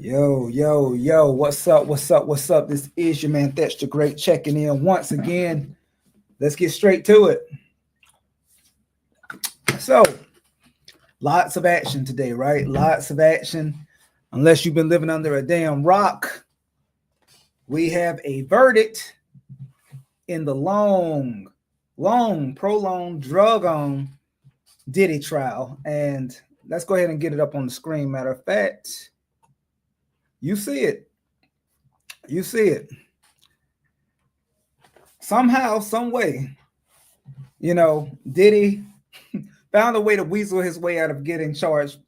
Yo, what's up? This is your man Thatch the Great checking in once again. Let's get straight to it. So, lots of action today, right? Lots of action. Unless you've been living under a damn rock, we have a verdict in the prolonged drug on Diddy trial. And let's go ahead and get it up on the screen. Matter of fact, you see it. Somehow, some way, Diddy found a way to weasel his way out of getting charged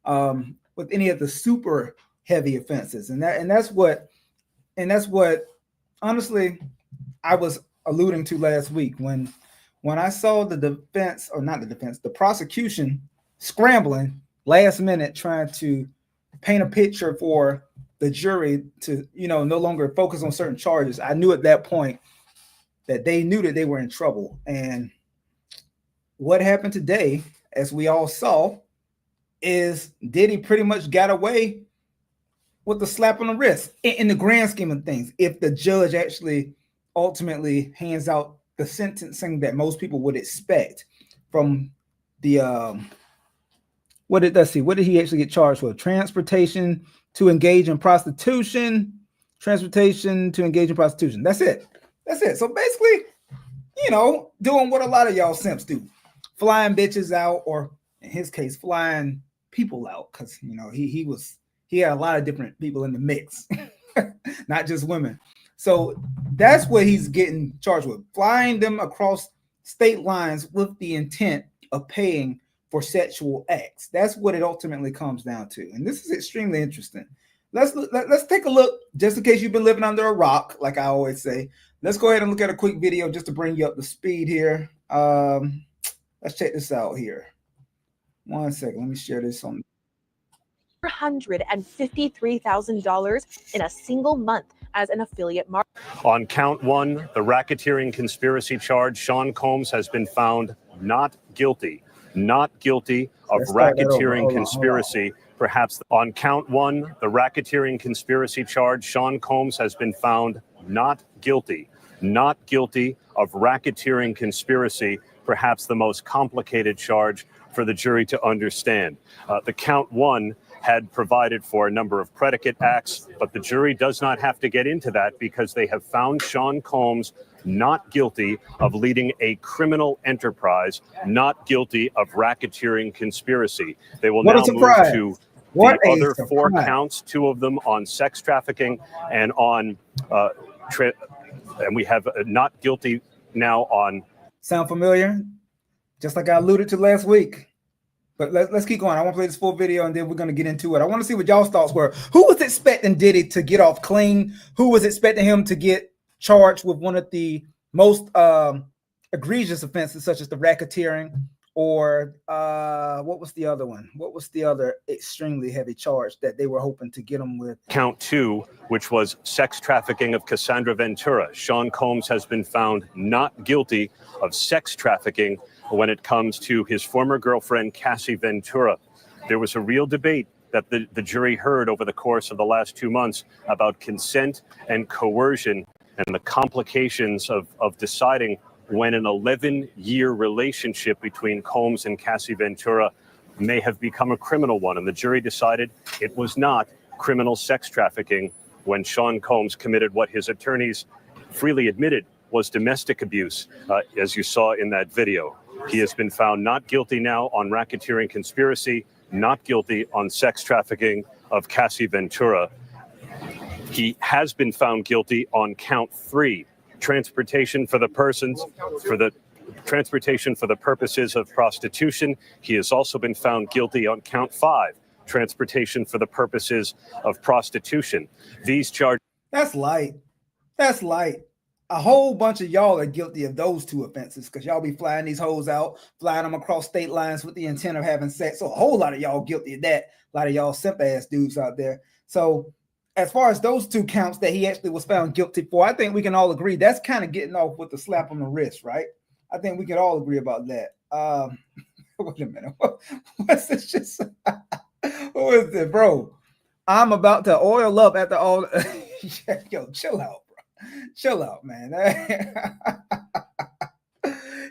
with any of the super heavy offenses, and that's what honestly I was alluding to last week when I saw the prosecution scrambling last minute trying to paint a picture for the jury to no longer focus on certain charges. I knew at that point that they knew that they were in trouble. And what happened today, as we all saw, is Diddy pretty much got away with the slap on the wrist in the grand scheme of things. If the judge actually ultimately hands out the sentencing that most people would expect from the what did he actually get charged with? Transportation to engage in prostitution. That's it. So basically, doing what a lot of y'all simps do, flying bitches out, or in his case, flying people out, because he had a lot of different people in the mix, not just women. So that's what he's getting charged with, flying them across state lines with the intent of paying for sexual acts. That's what it ultimately comes down to. And this is extremely interesting. Let's take a look, just in case you've been living under a rock, like I always say. Let's go ahead and look at a quick video just to bring you up to speed here. Let's check this out here. 1 second. Let me share this on. $453,000 in a single month as an affiliate marketer. On count one, the racketeering conspiracy charge, Sean Combs has been found not guilty of racketeering conspiracy. Perhaps on count one, the racketeering conspiracy charge, Sean Combs has been found not guilty of racketeering conspiracy, perhaps the most complicated charge for the jury to understand. The count one had provided for a number of predicate acts, but the jury does not have to get into that because they have found Sean Combs not guilty of leading a criminal enterprise, not guilty of racketeering conspiracy. They will now move to the other four counts, two of them on sex trafficking and on and we have not guilty now on. Sound familiar? Just like I alluded to last week. But let's keep going. I want to play this full video and then we're going to get into it. I want to see what y'all's thoughts were. Who was expecting Diddy to get off clean? Who was expecting him to get charged with one of the most egregious offenses, such as the racketeering? Or what was the other one? What was the other extremely heavy charge that they were hoping to get him with? Count two, which was sex trafficking of Cassandra Ventura. Sean Combs has been found not guilty of sex trafficking when it comes to his former girlfriend, Cassie Ventura. There was a real debate that the jury heard over the course of the last 2 months about consent and coercion and the complications of deciding when an 11-year relationship between Combs and Cassie Ventura may have become a criminal one. And the jury decided it was not criminal sex trafficking when Sean Combs committed what his attorneys freely admitted was domestic abuse, as you saw in that video. He has been found not guilty now on racketeering conspiracy, not guilty on sex trafficking of Cassie Ventura. He has been found guilty on count three, transportation for the purposes of prostitution. He has also been found guilty on count five, transportation for the purposes of prostitution. These charges. That's light. A whole bunch of y'all are guilty of those two offenses because y'all be flying these hoes out, flying them across state lines with the intent of having sex. So a whole lot of y'all guilty of that. A lot of y'all simp ass dudes out there. So as far as those two counts that he actually was found guilty for, I think we can all agree that's kind of getting off with the slap on the wrist, right? I think we can all agree about that. Wait a minute. What's this? Who is it, bro? I'm about to oil up after all. Yo, chill out, bro. Chill out, man.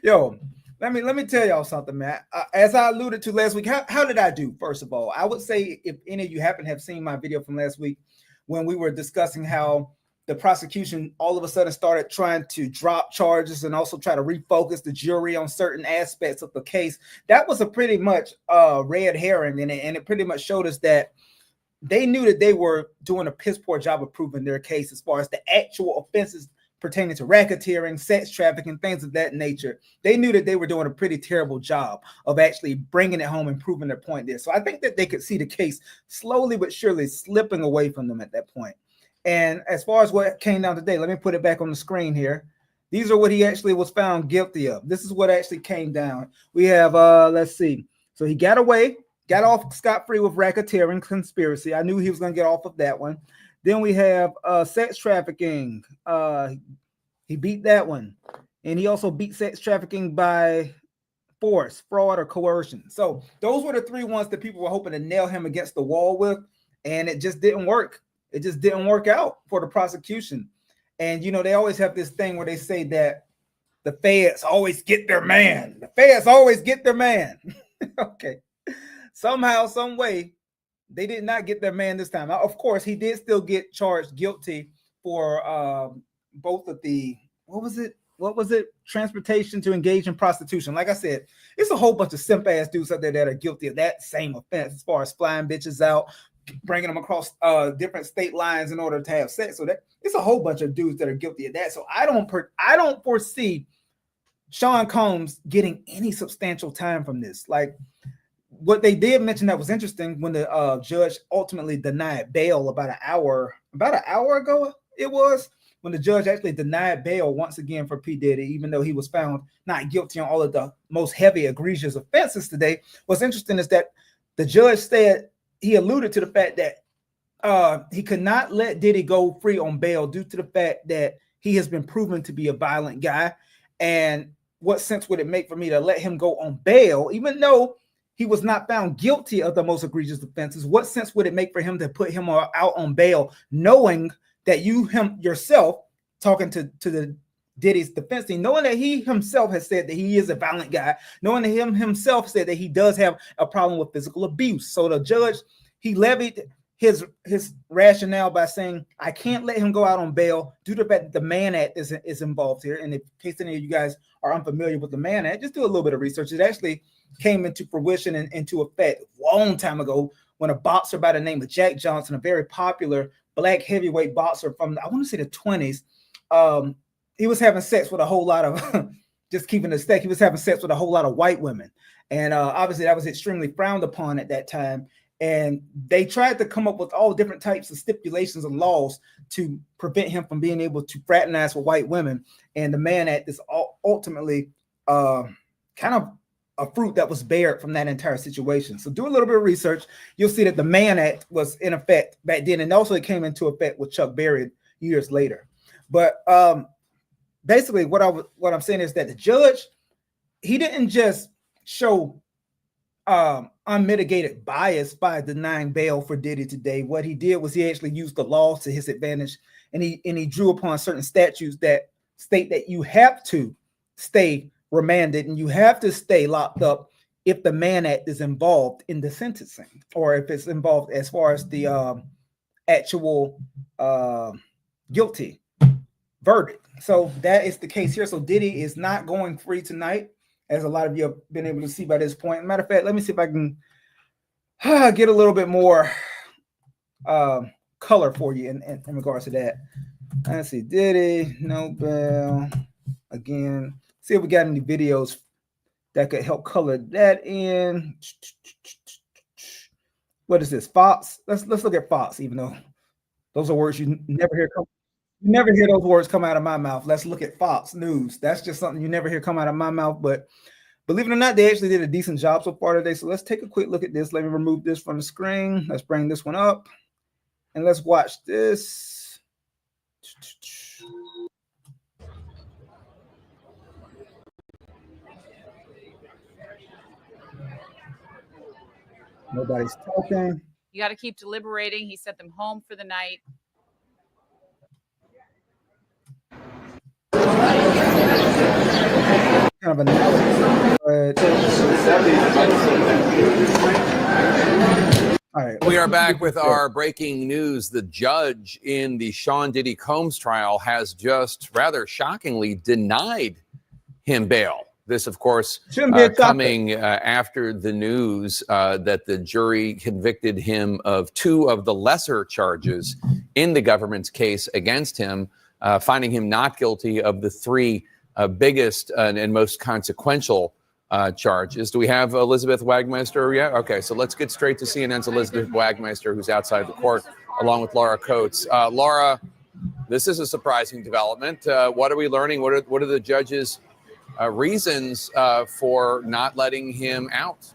Yo, let me tell y'all something, man. As I alluded to last week, how did I do? First of all, I would say if any of you happen to have seen my video from last week when we were discussing how the prosecution all of a sudden started trying to drop charges and also try to refocus the jury on certain aspects of the case, that was a pretty much red herring, and it pretty much showed us that they knew that they were doing a piss poor job of proving their case as far as the actual offenses pertaining to racketeering, sex trafficking, things of that nature. They knew that they were doing a pretty terrible job of actually bringing it home and proving their point there. So I think that they could see the case slowly but surely slipping away from them at that point. And as far as what came down today, let me put it back on the screen here. These are what he actually was found guilty of. This is what actually came down. We have, let's see. So he got away, got off scot-free with racketeering, conspiracy. I knew he was going to get off of that one. Then we have sex trafficking. He beat that one. And he also beat sex trafficking by force, fraud, or coercion. So those were the three ones that people were hoping to nail him against the wall with. And it just didn't work. It just didn't work out for the prosecution. And, you know, they always have this thing where they say that the feds always get their man. The feds always get their man. Okay. Somehow, some way, they did not get their man this time. Of course, he did still get charged guilty for both of the, what was it? Transportation to engage in prostitution. Like I said, it's a whole bunch of simp ass dudes out there that are guilty of that same offense as far as flying bitches out, bringing them across different state lines in order to have sex. So that it's a whole bunch of dudes that are guilty of that. So I don't foresee Sean Combs getting any substantial time from this. Like, what they did mention that was interesting when the judge ultimately denied bail about an hour ago, it was, when the judge actually denied bail once again for P. Diddy, even though he was found not guilty on all of the most heavy egregious offenses today. What's interesting is that the judge said, he alluded to the fact that he could not let Diddy go free on bail due to the fact that he has been proven to be a violent guy. And what sense would it make for me to let him go on bail, even though he was not found guilty of the most egregious offenses? What sense would it make for him to put him out on bail, knowing that yourself, talking to the Diddy's defense team, knowing that he himself has said that he is a violent guy, knowing that himself said that he does have a problem with physical abuse. So the judge, he levied his rationale by saying, I can't let him go out on bail due to the fact that the Mann Act is involved here. And in case any of you guys are unfamiliar with the Mann Act, just do a little bit of research. It actually came into fruition and into effect a long time ago when a boxer by the name of Jack Johnson, a very popular black heavyweight boxer from, I want to say, the 20s, he was having sex with a whole lot of, just keeping it stack, he was having sex with a whole lot of white women. And obviously that was extremely frowned upon at that time. And they tried to come up with all different types of stipulations and laws to prevent him from being able to fraternize with white women. And the Mann Act is ultimately kind of a fruit that was bared from that entire situation. So do a little bit of research. You'll see that the Mann Act was in effect back then. And also it came into effect with Chuck Berry years later. But basically what I'm saying is that the judge, he didn't just show unmitigated bias by denying bail for Diddy today. What he did was he actually used the law to his advantage, and he drew upon certain statutes that state that you have to stay remanded and you have to stay locked up if the Mann Act is involved in the sentencing, or if it's involved as far as the actual guilty verdict. So that is the case here. So Diddy is not going free tonight, as a lot of you have been able to see by this point. Matter of fact, let me see if I can get a little bit more color for you in regards to that. Let's see, Diddy, no bail. Again, see if we got any videos that could help color that in. What is this? Fox. Let's look at Fox, even though those are words you never hear come. You never hear those words come out of my mouth. Let's look at Fox News. That's just something you never hear come out of my mouth. But believe it or not, they actually did a decent job so far today. So let's take a quick look at this. Let me remove this from the screen. Let's bring this one up. And let's watch this. Nobody's talking. You got to keep deliberating. He sent them home for the night. Kind of analysis, but all right. We are back with our breaking news. The judge in the Sean Diddy Combs trial has just rather shockingly denied him bail. This, of course, coming after the news that the jury convicted him of 2 of the lesser charges in the government's case against him, finding him not guilty of the 3 biggest and most consequential charges. Do we have Elizabeth Wagmeister yet? Okay, so let's get straight to CNN's Elizabeth Wagmeister, who's outside the court, along with Laura Coates. Laura, this is a surprising development. What are we learning? What are the judge's reasons for not letting him out?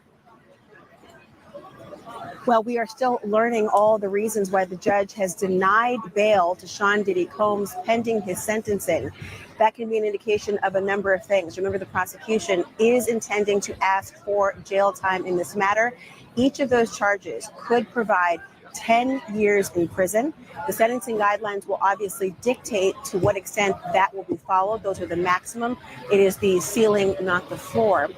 Well, we are still learning all the reasons why the judge has denied bail to Sean Diddy Combs pending his sentencing. That can be an indication of a number of things. Remember, the prosecution is intending to ask for jail time in this matter. Each of those charges could provide 10 years in prison. The sentencing guidelines will obviously dictate to what extent that will be followed. Those are the maximum. It is the ceiling, not the floor.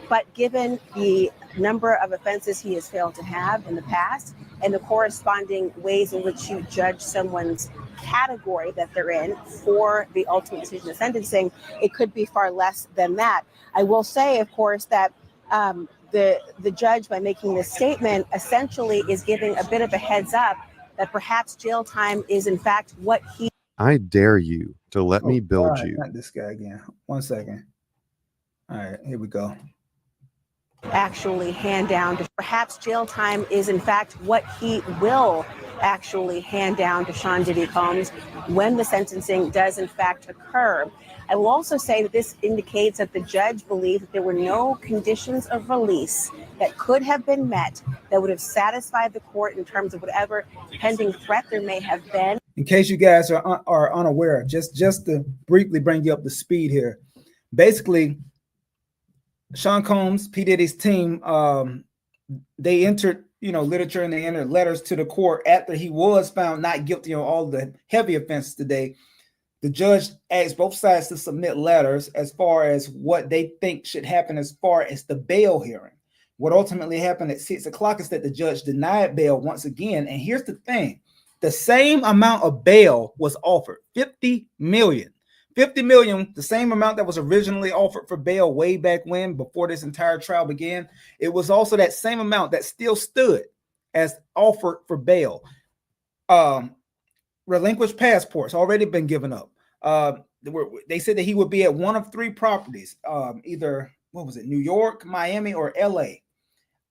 But given the number of offenses he has failed to have in the past and the corresponding ways in which you judge someone's category that they're in for the ultimate decision of sentencing, it could be far less than that. I will say, of course, that the judge, by making this statement, essentially is giving a bit of a heads up that perhaps jail time is in fact what he... I dare you to let me build you. Not this guy again. 1 second. All right, here we go. Actually hand down to, perhaps jail time is in fact what he will actually hand down to Sean Diddy Combs when the sentencing does in fact occur. I will also say that this indicates that the judge believed that there were no conditions of release that could have been met that would have satisfied the court in terms of whatever pending threat there may have been. In case you guys are unaware, just to briefly bring you up to speed here, basically, Sean Combs, P. Diddy's team, they entered, literature, and they entered letters to the court after he was found not guilty on all the heavy offenses today. The judge asked both sides to submit letters as far as what they think should happen as far as the bail hearing. What ultimately happened at 6 o'clock is that the judge denied bail once again. And here's the thing. The same amount of bail was offered, $50 million. $50 million, the same amount that was originally offered for bail way back when, before this entire trial began. It was also that same amount that still stood as offered for bail. Relinquished passports already been given up. They said that he would be at one of 3 properties, either, New York, Miami, or LA.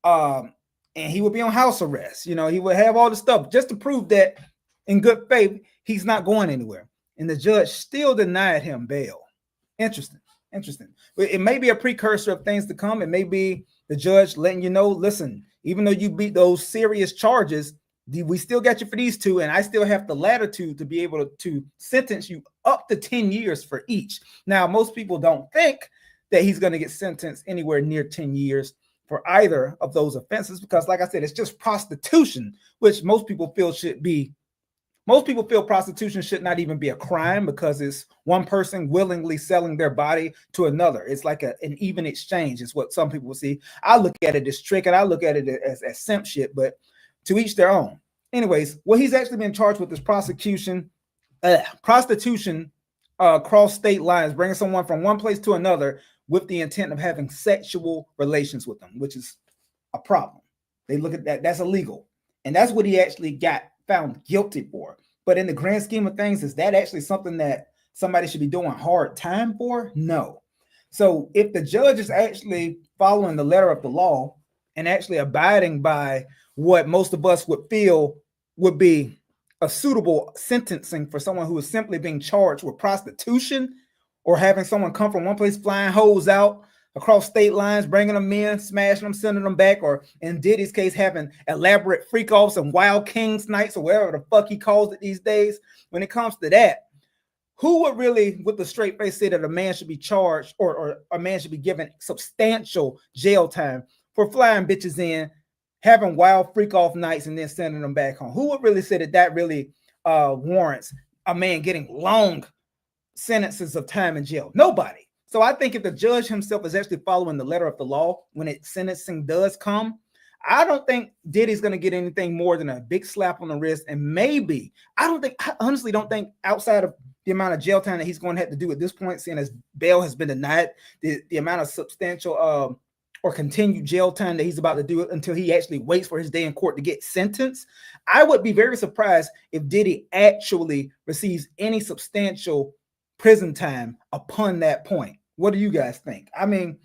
And he would be on house arrest. He would have all the stuff just to prove that in good faith, he's not going anywhere. And the judge still denied him bail. Interesting. It may be a precursor of things to come. It may be the judge letting you know, listen, even though you beat those serious charges, we still got you for these 2, and I still have the latitude to be able to sentence you up to 10 years for each. Now, most people don't think that he's going to get sentenced anywhere near 10 years for either of those offenses because, like I said, it's just prostitution, which most people feel prostitution should not even be a crime because it's one person willingly selling their body to another. It's like an even exchange is what some people see. I look at it as trick, and I look at it as simp shit, but to each their own. Anyways, what he's actually been charged with is prostitution across state lines, bringing someone from one place to another with the intent of having sexual relations with them, which is a problem. They look at that, that's illegal. And that's what he actually got found guilty for. But in the grand scheme of things, is that actually something that somebody should be doing hard time for? No. So if the judge is actually following the letter of the law and actually abiding by what most of us would feel would be a suitable sentencing for someone who is simply being charged with prostitution or having someone come from one place flying hoes out across state lines, bringing them in, smashing them, sending them back, or in Diddy's case, having elaborate freak-offs and wild kings nights or whatever the fuck he calls it these days. When it comes to that, who would really, with a straight face, say that a man should be charged or a man should be given substantial jail time for flying bitches in having wild freak off nights and then sending them back home. Who would really say that really warrants a man getting long sentences of time in jail? Nobody. So I think if the judge himself is actually following the letter of the law when sentencing does come, I don't think Diddy's going to get anything more than a big slap on the wrist. And maybe, I honestly don't think outside of the amount of jail time that he's going to have to do at this point, seeing as bail has been denied, the amount of substantial or continued jail time that he's about to do it until he actually waits for his day in court to get sentenced. I would be very surprised if Diddy actually receives any substantial prison time upon that point. What do you guys think? I mean,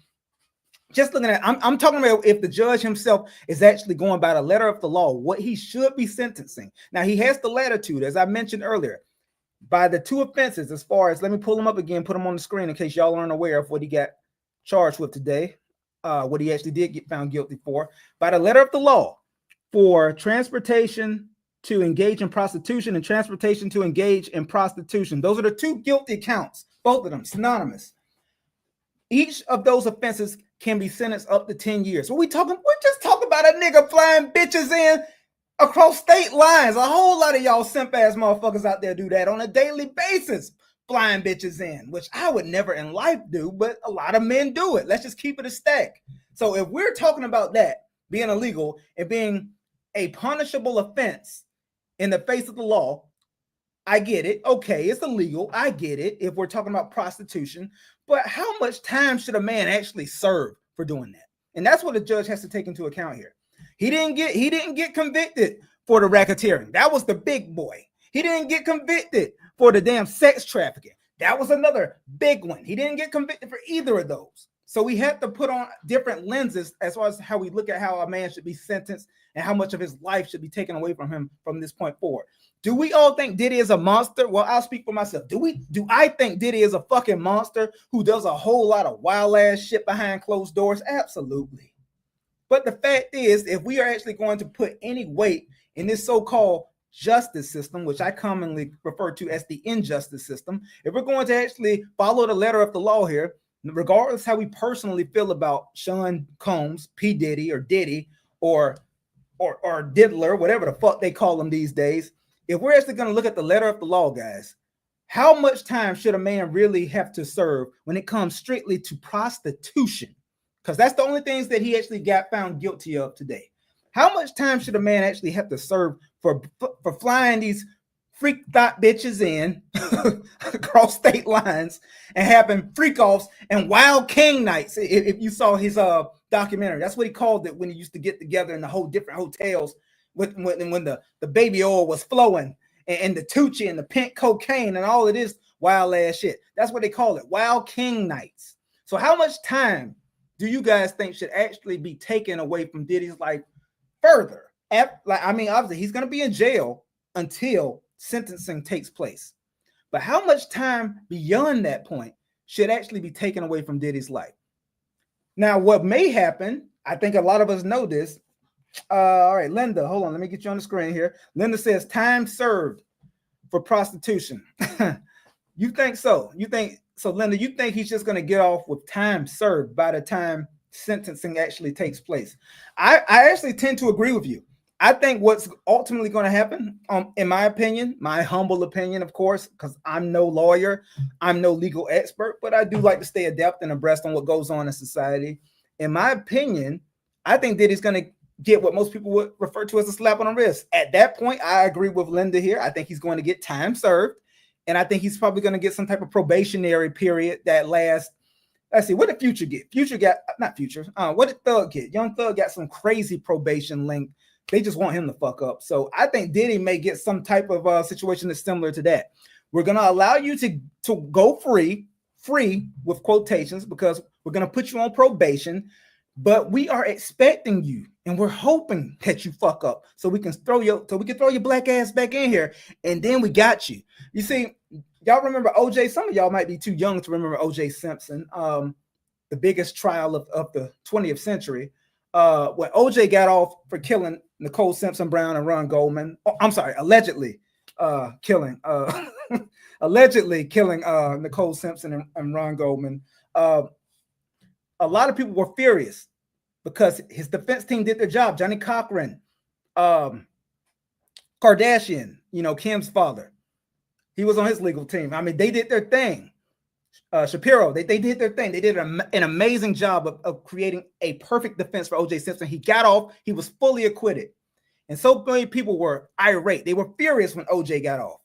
just looking at, I'm talking about if the judge himself is actually going by the letter of the law, what he should be sentencing. Now, he has the latitude, as I mentioned earlier, by the two offenses, as far as, let me pull them up again, put them on the screen in case y'all aren't aware of what he got charged with today, what he actually did get found guilty for. By the letter of the law, for transportation to engage in prostitution and transportation to engage in prostitution. Those are the two guilty counts, both of them synonymous. Each of those offenses can be sentenced up to 10 years. What we talking? We're just talking about a nigga flying bitches in across state lines. A whole lot of y'all simp ass motherfuckers out there do that on a daily basis, flying bitches in, which I would never in life do, but a lot of men do it. Let's just keep it a stack. So if we're talking about that being illegal and being a punishable offense in the face of the law, I get it. Okay, it's illegal. I get it if we're talking about prostitution. But how much time should a man actually serve for doing that? And that's what the judge has to take into account here. He didn't get convicted for the racketeering. That was the big boy. He didn't get convicted for the damn sex trafficking. That was another big one. He didn't get convicted for either of those. So we have to put on different lenses as far as how we look at how a man should be sentenced and how much of his life should be taken away from him from this point forward. Do we all think Diddy is a monster? Well, I'll speak for myself. Do I think Diddy is a fucking monster who does a whole lot of wild ass shit behind closed doors? Absolutely. But the fact is, if we are actually going to put any weight in this so-called justice system, which I commonly refer to as the injustice system, if we're going to actually follow the letter of the law here, regardless how we personally feel about Sean Combs, P. Diddy, or Diddy, or Diddler, whatever the fuck they call them these days, if we're actually going to look at the letter of the law, guys, how much time should a man really have to serve when it comes strictly to prostitution? Because that's the only things that he actually got found guilty of today. How much time should a man actually have to serve for flying these freak thought bitches in across state lines and having freak offs and wild king nights? If you saw his documentary, that's what he called it when he used to get together in the whole different hotels when the baby oil was flowing and the Tucci and the pink cocaine and all of this wild ass shit. That's what they call it, wild king nights. So how much time do you guys think should actually be taken away from Diddy's life further? Obviously he's going to be in jail until sentencing takes place. But how much time beyond that point should actually be taken away from Diddy's life? Now, what may happen, I think a lot of us know this. All right, Linda, hold on. Let me get you on the screen here. Linda says time served for prostitution. You think so? Linda, you think he's just going to get off with time served by the time sentencing actually takes place? I actually tend to agree with you. I think what's ultimately going to happen, in my opinion, my humble opinion, of course, because I'm no lawyer, I'm no legal expert, but I do like to stay adept and abreast on what goes on in society. In my opinion, I think that he's going to get what most people would refer to as a slap on the wrist. At that point, I agree with Linda here. I think he's going to get time served, and I think he's probably going to get some type of probationary period that lasts. Let's see, what did Future get? What did Thug get? Young Thug got some crazy probation link. They just want him to fuck up. So I think Diddy may get some type of situation that's similar to that. We're going to allow you to go free with quotations, because we're going to put you on probation, but we are expecting you and we're hoping that you fuck up so we can throw your black ass back in here, and then we got you. You see, y'all remember OJ? Some of y'all might be too young to remember OJ Simpson, the biggest trial of the 20th century. When OJ got off for killing Nicole Simpson Brown and Ron Goldman. Allegedly killing Nicole Simpson and Ron Goldman. A lot of people were furious because his defense team did their job. Johnny Cochran, Kardashian, Kim's father, he was on his legal team. I mean, they did their thing. Shapiro, they did their thing. They did an amazing job of creating a perfect defense for O.J. Simpson. He got off. He was fully acquitted. And so many people were irate. They were furious when O.J. got off.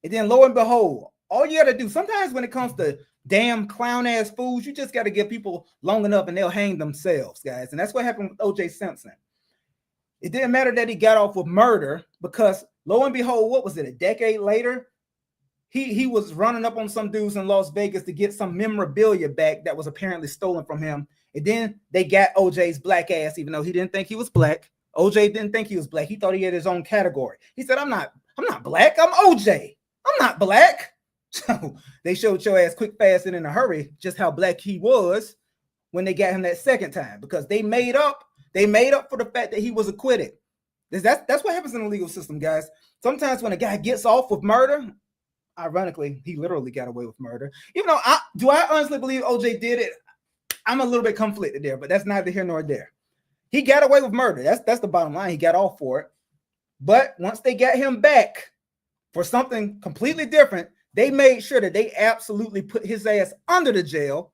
And then lo and behold, all you got to do, sometimes when it comes to damn clown-ass fools, you just got to give people long enough and they'll hang themselves, guys. And that's what happened with O.J. Simpson. It didn't matter that he got off with murder, because lo and behold, what was it, a decade later? He was running up on some dudes in Las Vegas to get some memorabilia back that was apparently stolen from him. And then they got OJ's black ass, even though he didn't think he was black. OJ didn't think he was black. He thought he had his own category. He said, I'm not black. I'm OJ. I'm not black. So they showed your ass quick, fast, and in a hurry just how black he was when they got him that second time, because they made up for the fact that he was acquitted. That's what happens in the legal system, guys. Sometimes when a guy gets off with murder, ironically, he literally got away with murder. Even though I honestly believe OJ did it, I'm a little bit conflicted there, but that's neither here nor there. He got away with murder. That's the bottom line. He got off for it. But once they got him back for something completely different, they made sure that they absolutely put his ass under the jail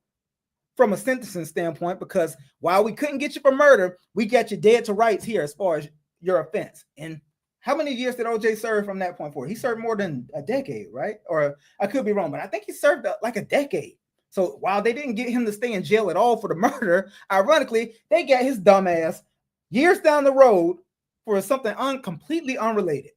from a sentencing standpoint, because while we couldn't get you for murder, we got you dead to rights here as far as your offense. And how many years did OJ serve from that point forward? He served more than a decade, right? Or I could be wrong, but I think he served like a decade. So while they didn't get him to stay in jail at all for the murder, ironically, they got his dumb ass years down the road for something completely unrelated.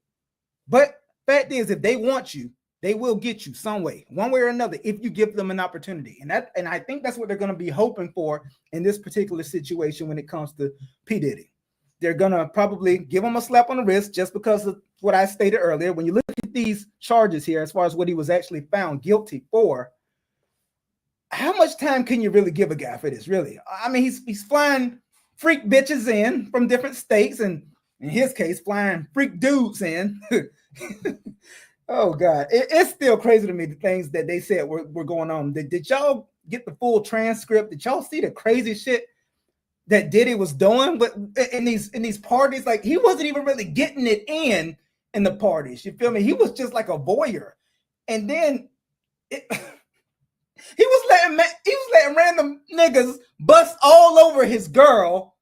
But fact is, if they want you, they will get you some way, one way or another, if you give them an opportunity. And I think that's what they're going to be hoping for in this particular situation when it comes to P. Diddy. They're going to probably give him a slap on the wrist just because of what I stated earlier. When you look at these charges here, as far as what he was actually found guilty for, how much time can you really give a guy for this, really? I mean, he's flying freak bitches in from different states, and in his case, flying freak dudes in. Oh, God. It's still crazy to me, the things that they said were going on. Did y'all get the full transcript? Did y'all see the crazy shit that Diddy was doing in these parties? Like, he wasn't even really getting it in the parties. You feel me? He was just like a voyeur. And then he was letting random niggas bust all over his girl.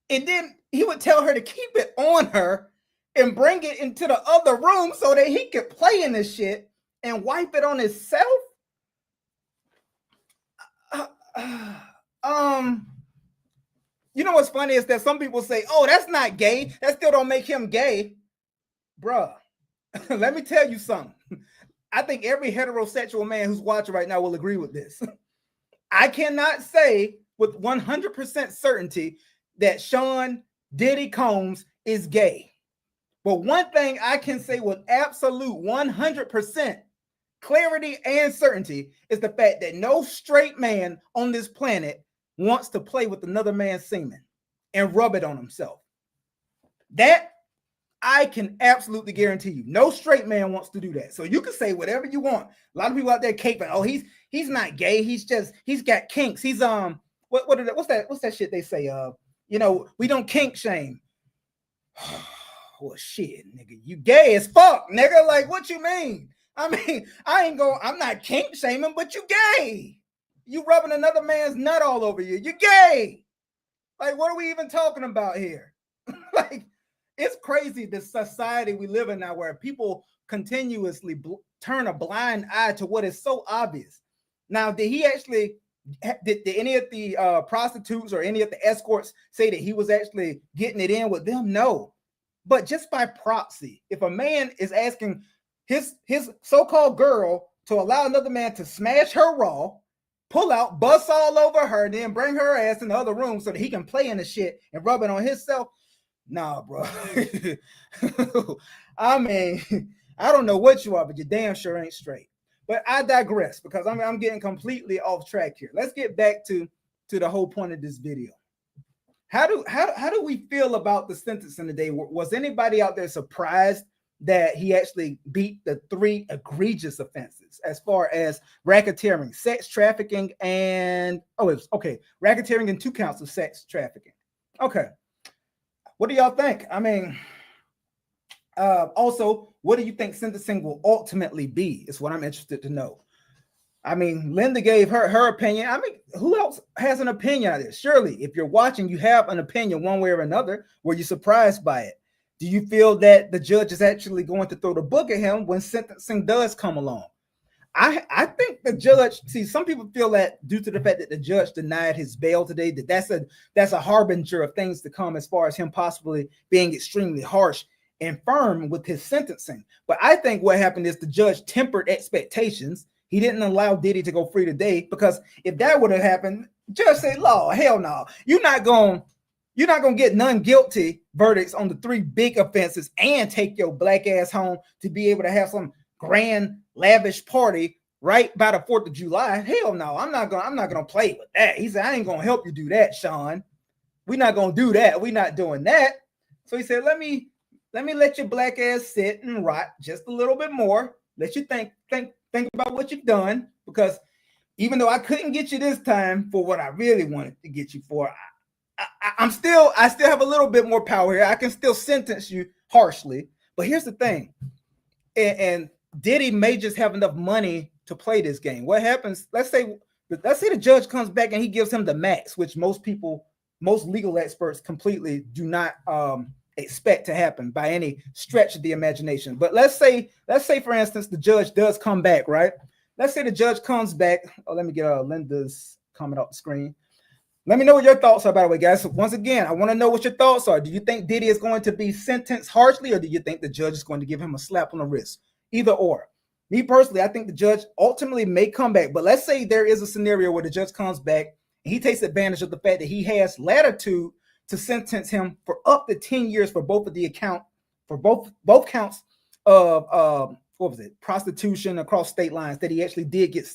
And then he would tell her to keep it on her and bring it into the other room so that he could play in this shit and wipe it on himself. You know what's funny is that some people say, oh, that's not gay. That still don't make him gay. Bruh, let me tell you something. I think every heterosexual man who's watching right now will agree with this. I cannot say with 100% certainty that Sean Diddy Combs is gay. But one thing I can say with absolute 100% clarity and certainty is the fact that no straight man on this planet wants to play with another man's semen and rub it on himself. That I can absolutely guarantee you. No straight man wants to do that. So you can say whatever you want. A lot of people out there caping, oh, he's not gay. He's got kinks. He's what's that shit they say? We don't kink shame. Well, shit, nigga, you gay as fuck, nigga. Like, what you mean? I mean, I'm not kink shaming, but you gay. You rubbing another man's nut all over you. You're gay. Like, what are we even talking about here? Like, it's crazy the society we live in now where people continuously turn a blind eye to what is so obvious. Now, did any of the prostitutes or any of the escorts say that he was actually getting it in with them? No. But just by proxy, if a man is asking his so-called girl to allow another man to smash her raw, pull out, bust all over her, then bring her ass in the other room so that he can play in the shit and rub it on himself, nah, bro. I mean, I don't know what you are, but you damn sure ain't straight. But I digress because I'm getting completely off track here. Let's get back to the whole point of this video. How do we feel about the sentencing today? Was anybody out there surprised that he actually beat the 3 egregious offenses as far as racketeering, sex trafficking, and racketeering and 2 counts of sex trafficking? Okay. What do y'all think? I mean, also, what do you think sentencing will ultimately be? Is what I'm interested to know. I mean, Linda gave her opinion. I mean, who else has an opinion on this? Surely, if you're watching, you have an opinion one way or another. Were you surprised by it? Do you feel that the judge is actually going to throw the book at him when sentencing does come along? I think the judge, see, some people feel that due to the fact that the judge denied his bail today, that's a harbinger of things to come as far as him possibly being extremely harsh and firm with his sentencing. But I think what happened is the judge tempered expectations. He didn't allow Diddy to go free today, because if that would have happened, judge said, "Law, hell no, you're not gonna get none guilty verdicts on the 3 big offenses and take your black ass home to be able to have some grand lavish party right by the 4th of July. Hell no, I'm not gonna play with that." He said, "I ain't gonna help you do that, Sean. We're not gonna do that. We're not doing that." So he said, let me let your black ass sit and rot just a little bit more. Let you think about what you've done, because even though I couldn't get you this time for what I really wanted to get you for, I still have a little bit more power here. I can still sentence you harshly. But here's the thing, and Diddy may just have enough money to play this game. What happens? Let's say the judge comes back and he gives him the max, which most legal experts completely do not expect to happen by any stretch of the imagination. But let's say for instance the judge does come back, right? Let's say the judge comes back. Oh, let me get Linda's comment off the screen. Let me know what your thoughts are, by the way, guys. Once again, I want to know what your thoughts are. Do you think Diddy is going to be sentenced harshly, or do you think the judge is going to give him a slap on the wrist? Either or. Me personally, I think the judge ultimately may come back. But let's say there is a scenario where the judge comes back and he takes advantage of the fact that he has latitude to sentence him for up to 10 years for both counts of what was it? Prostitution across state lines that he actually did get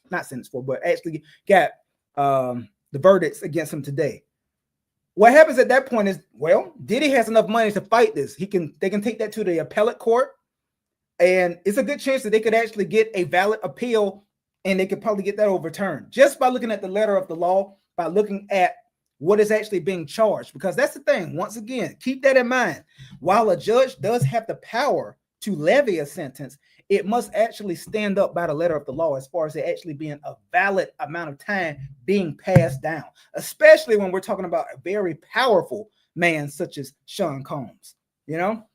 not sentenced for, but actually got the verdicts against him today. What happens at that point is, well, Diddy has enough money to fight this. They can take that to the appellate court, and it's a good chance that they could actually get a valid appeal, and they could probably get that overturned just by looking at the letter of the law, by looking at what is actually being charged. Because that's the thing. Once again, keep that in mind. While a judge does have the power to levy a sentence, it must actually stand up by the letter of the law as far as it actually being a valid amount of time being passed down, especially when we're talking about a very powerful man such as Sean Combs. You know,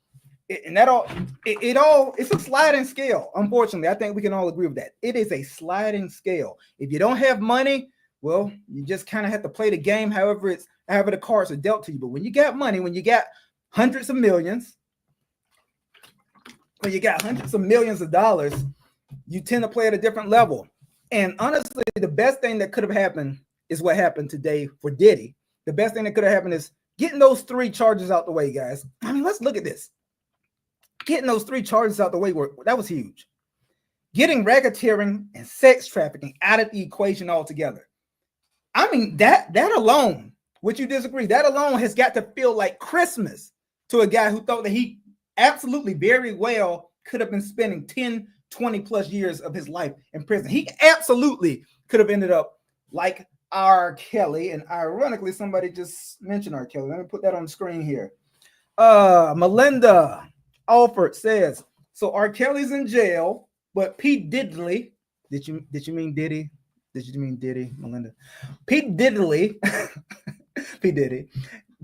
it's a sliding scale. Unfortunately, I think we can all agree with that. It is a sliding scale. If you don't have money, well, you just kind of have to play the game however the cards are dealt to you. But when you got money, when you got hundreds of millions, when you got hundreds of millions of dollars, you tend to play at a different level. And honestly, the best thing that could have happened is what happened today for Diddy. The best thing that could have happened is getting those 3 charges out the way, guys. I mean, let's look at this. Getting those 3 charges out the way, that was huge. Getting racketeering and sex trafficking out of the equation altogether. I mean, that alone, would you disagree? That alone has got to feel like Christmas to a guy who thought that he absolutely very well could have been spending 10, 20 plus years of his life in prison. He absolutely could have ended up like R. Kelly. And ironically, somebody just mentioned R. Kelly. Let me put that on the screen here. Melinda Alford says, so R. Kelly's in jail, but Pete Diddy, did you mean Diddy? Did you mean Diddy, Melinda? Pete Diddy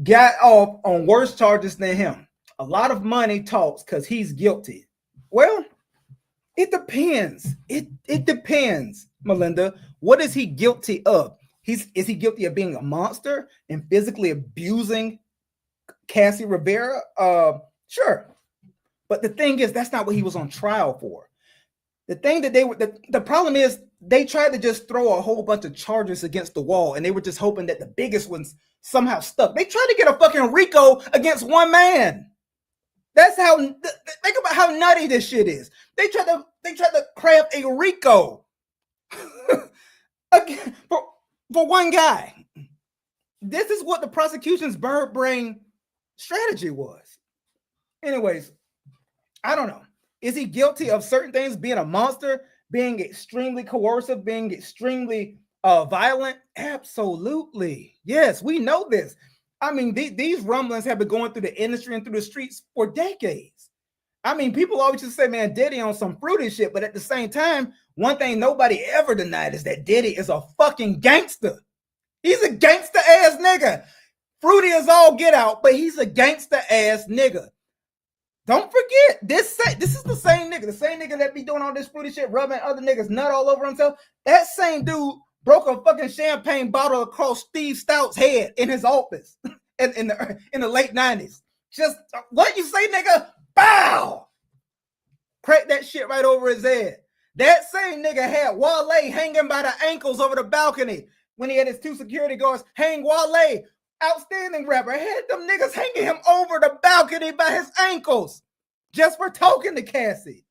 got off on worse charges than him. A lot of money talks because he's guilty. Well, it depends. It depends, Melinda. What is he guilty of? Is he guilty of being a monster and physically abusing Cassie Rivera? Sure. But the thing is, that's not what he was on trial for. The thing that the problem is they tried to just throw a whole bunch of charges against the wall, and they were just hoping that the biggest ones somehow stuck. They tried to get a fucking RICO against one man. That's how, think about how nutty this shit is. They tried to craft a RICO for one guy. This is what the prosecution's bird brain strategy was. Anyways, I don't know. Is he guilty of certain things, being a monster, being extremely coercive, being extremely violent? Absolutely. Yes, we know this. I mean, these rumblings have been going through the industry and through the streets for decades. I mean, people always just say, man, Diddy on some fruity shit. But at the same time, one thing nobody ever denied is that Diddy is a fucking gangster. He's a gangster ass nigga. Fruity is all get out, but he's a gangster ass nigga. Don't forget, this is the same nigga that be doing all this fruity shit, rubbing other niggas nut all over himself. That same dude broke a fucking champagne bottle across Steve Stout's head in his office in the late 90s. Just what you say, nigga? Bow! Crack that shit right over his head. That same nigga had Wale hanging by the ankles over the balcony when he had his 2 security guards hang Wale. Outstanding rapper, had them niggas hanging him over the balcony by his ankles just for talking to Cassie.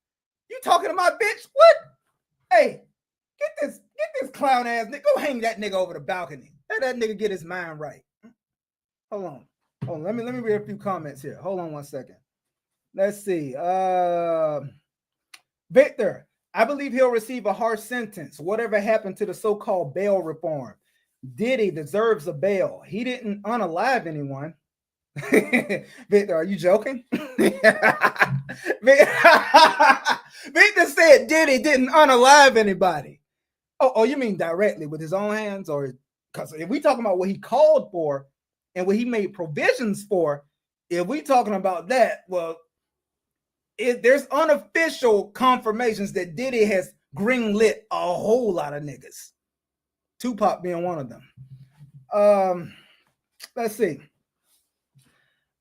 You talking to my bitch? What? Hey, get this clown ass nigga. Go hang that nigga over the balcony. Let that nigga get his mind right. Hold on. Let me read a few comments here. Hold on one second. Let's see. Victor, I believe he'll receive a harsh sentence. Whatever happened to the so-called bail reform? Diddy deserves a bail. He didn't unalive anyone. Victor, are you joking? Victor said Diddy didn't unalive anybody. Oh, you mean directly with his own hands? Or because if we talking about what he called for and what he made provisions for, if we talking about that, well, there's unofficial confirmations that Diddy has greenlit a whole lot of niggas. Tupac being one of them. Let's see.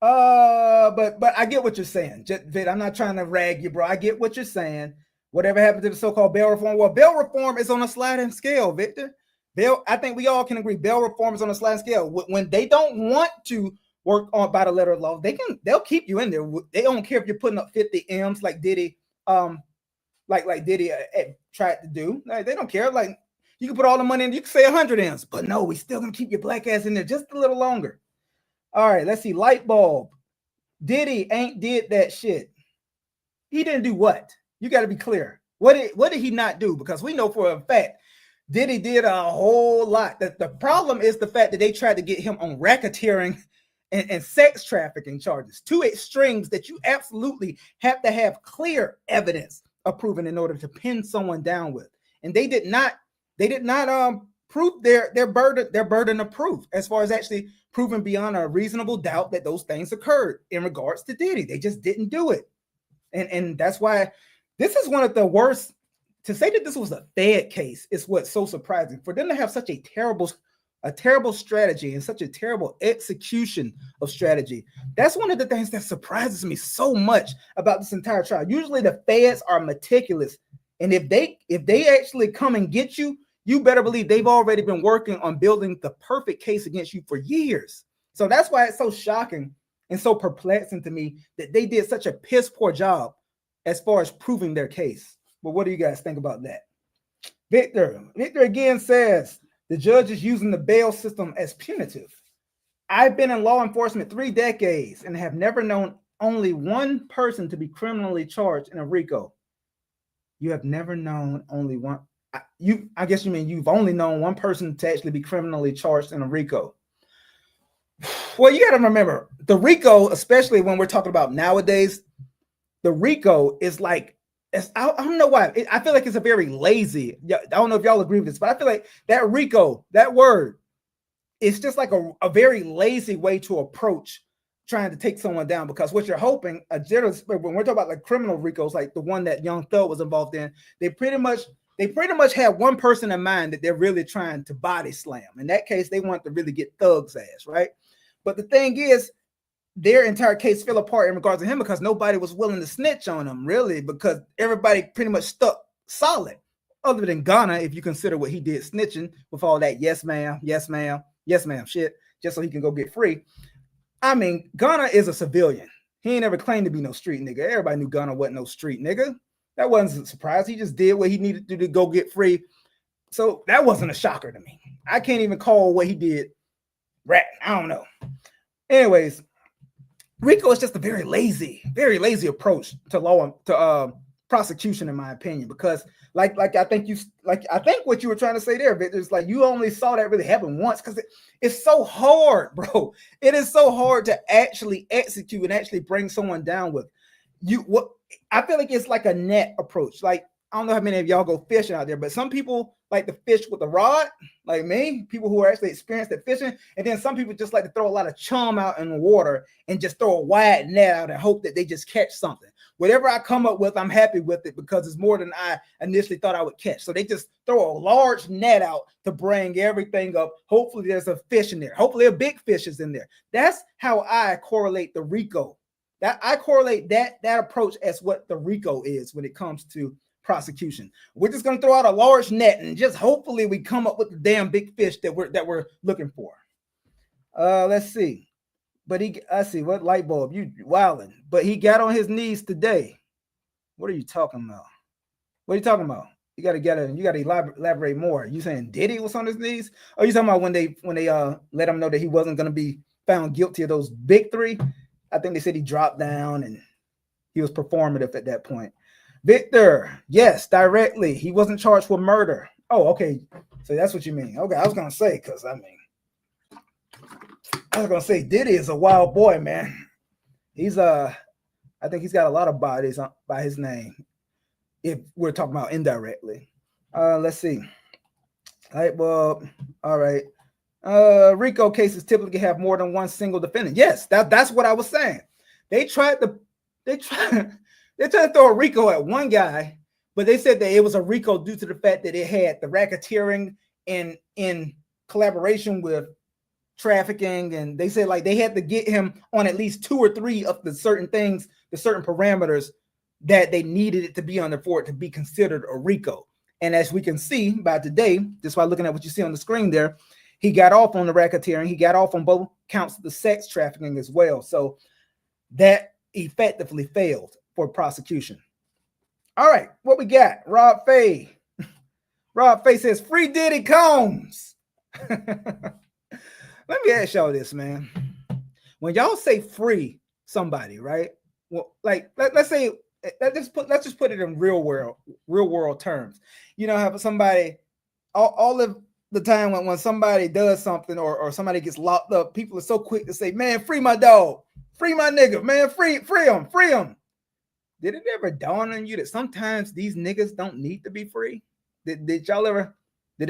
But I get what you're saying. Vid, I'm not trying to rag you, bro. I get what you're saying. Whatever happened to the so-called bail reform? Well, bail reform is on a sliding scale, Victor. I think we all can agree bail reform is on a sliding scale. When they don't want to work on by the letter of law, they'll keep you in there. They don't care if you're putting up 50 M's like Diddy, like Diddy tried to do. Like, they don't care. Like, you can put all the money in, you can say 100 M's, but no, we still gonna keep your black ass in there just a little longer. All right, let's see. Light bulb. Diddy ain't did that shit. He didn't do what? You got to be clear. What did he not do? Because we know for a fact Diddy did a whole lot. The problem is the fact that they tried to get him on racketeering and sex trafficking charges, 2 extremes that you absolutely have to have clear evidence of proving in order to pin someone down with. And they did not prove their burden of proof as far as actually proving beyond a reasonable doubt that those things occurred in regards to Diddy. They just didn't do it. And that's why this is one of the worst. To say that this was a Fed case is what's so surprising. For them to have such a terrible strategy and such a terrible execution of strategy. That's one of the things that surprises me so much about this entire trial. Usually the feds are meticulous. And if they actually come and get you, you better believe they've already been working on building the perfect case against you for years. So that's why it's so shocking and so perplexing to me that they did such a piss poor job as far as proving their case. But what do you guys think about that? Victor again says the judge is using the bail system as punitive. I've been in law enforcement 3 decades and have never known only one person to be criminally charged in a RICO. You have never known only one. I guess you mean you've only known one person to actually be criminally charged in a RICO. Well, you got to remember the RICO, especially when we're talking about nowadays, the RICO is like, I don't know why. I feel like it's a very lazy. I don't know if y'all agree with this, but I feel like that RICO, that word, it's just like a very lazy way to approach trying to take someone down, because what you're hoping, when we're talking about like criminal RICOs, like the one that Young Thug was involved in, they pretty much have one person in mind that they're really trying to body slam. In that case, they want to really get Thug's ass, right? But the thing is, their entire case fell apart in regards to him because nobody was willing to snitch on him, really, because everybody pretty much stuck solid, other than Ghana, if you consider what he did snitching with all that yes ma'am, yes ma'am, yes ma'am shit, just so he can go get free. I mean, Ghana is a civilian. He ain't ever claimed to be no street nigga. Everybody knew Ghana wasn't no street nigga. That wasn't a surprise. He just did what he needed to do to go get free. So that wasn't a shocker to me. I can't even call what he did rat. I don't know. Anyways, RICO is just a very lazy approach to law, to prosecution, in my opinion, because like I think what you were trying to say there, Victor, is like you only saw that really happen once because it's so hard, bro. It is so hard to actually execute and actually bring someone down with you. What I feel like it's like a net approach. Like I don't know how many of y'all go fishing out there, but some people like to fish with a rod, like me, people who are actually experienced at fishing, and then some people just like to throw a lot of chum out in the water and just throw a wide net out and hope that they just catch something. Whatever I come up with, I'm happy with it because it's more than I initially thought I would catch. So they just throw a large net out to bring everything up. Hopefully there's a fish in there. Hopefully a big fish is in there. That's how I correlate the RICO. That I correlate that approach as what the RICO is when it comes to prosecution. We're just going to throw out a large net and just hopefully we come up with the damn big fish that we're looking for. Let's see. But I see what light bulb you wilding. But he got on his knees today. What are you talking about? What are you talking about? You got to elaborate more. You saying Diddy was on his knees? Or you talking about when they let him know that he wasn't going to be found guilty of those big three? I think they said he dropped down and he was performative at that point. Victor, yes, directly. He wasn't charged with murder. Oh, okay. So that's what you mean. Okay, I was gonna say Diddy is a wild boy, man. He's I think he's got a lot of bodies by his name. If we're talking about indirectly. Let's see. Light bulb. All right. RICO cases typically have more than one single defendant. Yes, that's what I was saying. They tried to throw a RICO at one guy, but they said that it was a RICO due to the fact that it had the racketeering in collaboration with trafficking, and they said like they had to get him on at least 2 or 3 of the certain things, the certain parameters that they needed it to be under for it to be considered a RICO. And as we can see by today, just by looking at what you see on the screen there, he got off on the racketeering. He got off on both counts of the sex trafficking as well. So that effectively failed for prosecution. All right, what we got? Rob Fay. Rob Fay says, free Diddy Combs. Let me ask y'all this, man. When y'all say free somebody, right? Well, like let's just put it in real world terms. You know, have somebody all of the time when somebody does something or somebody gets locked up, people are so quick to say, man, free my dog, free my nigga, man, free him. Did it ever dawn on you that sometimes these niggas don't need to be free? Did that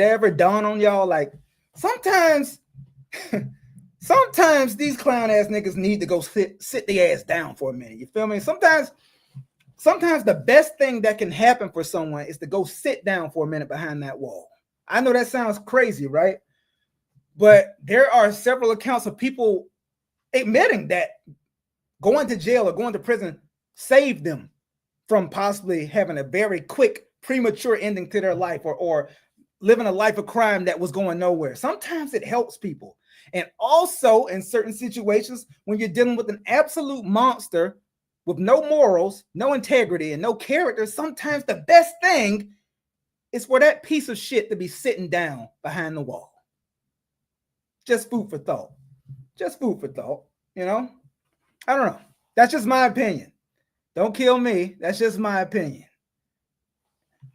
ever dawn on y'all? Like sometimes these clown ass niggas need to go sit their ass down for a minute. You feel me? Sometimes the best thing that can happen for someone is to go sit down for a minute behind that wall. I know that sounds crazy, right? But there are several accounts of people admitting that going to jail or going to prison saved them from possibly having a very quick, premature ending to their life or living a life of crime that was going nowhere. Sometimes it helps people. And also in certain situations, when you're dealing with an absolute monster with no morals, no integrity, and no character, sometimes the best thing is for that piece of shit to be sitting down behind the wall. Just food for thought. You know? I don't know. That's just my opinion. Don't kill me. That's just my opinion.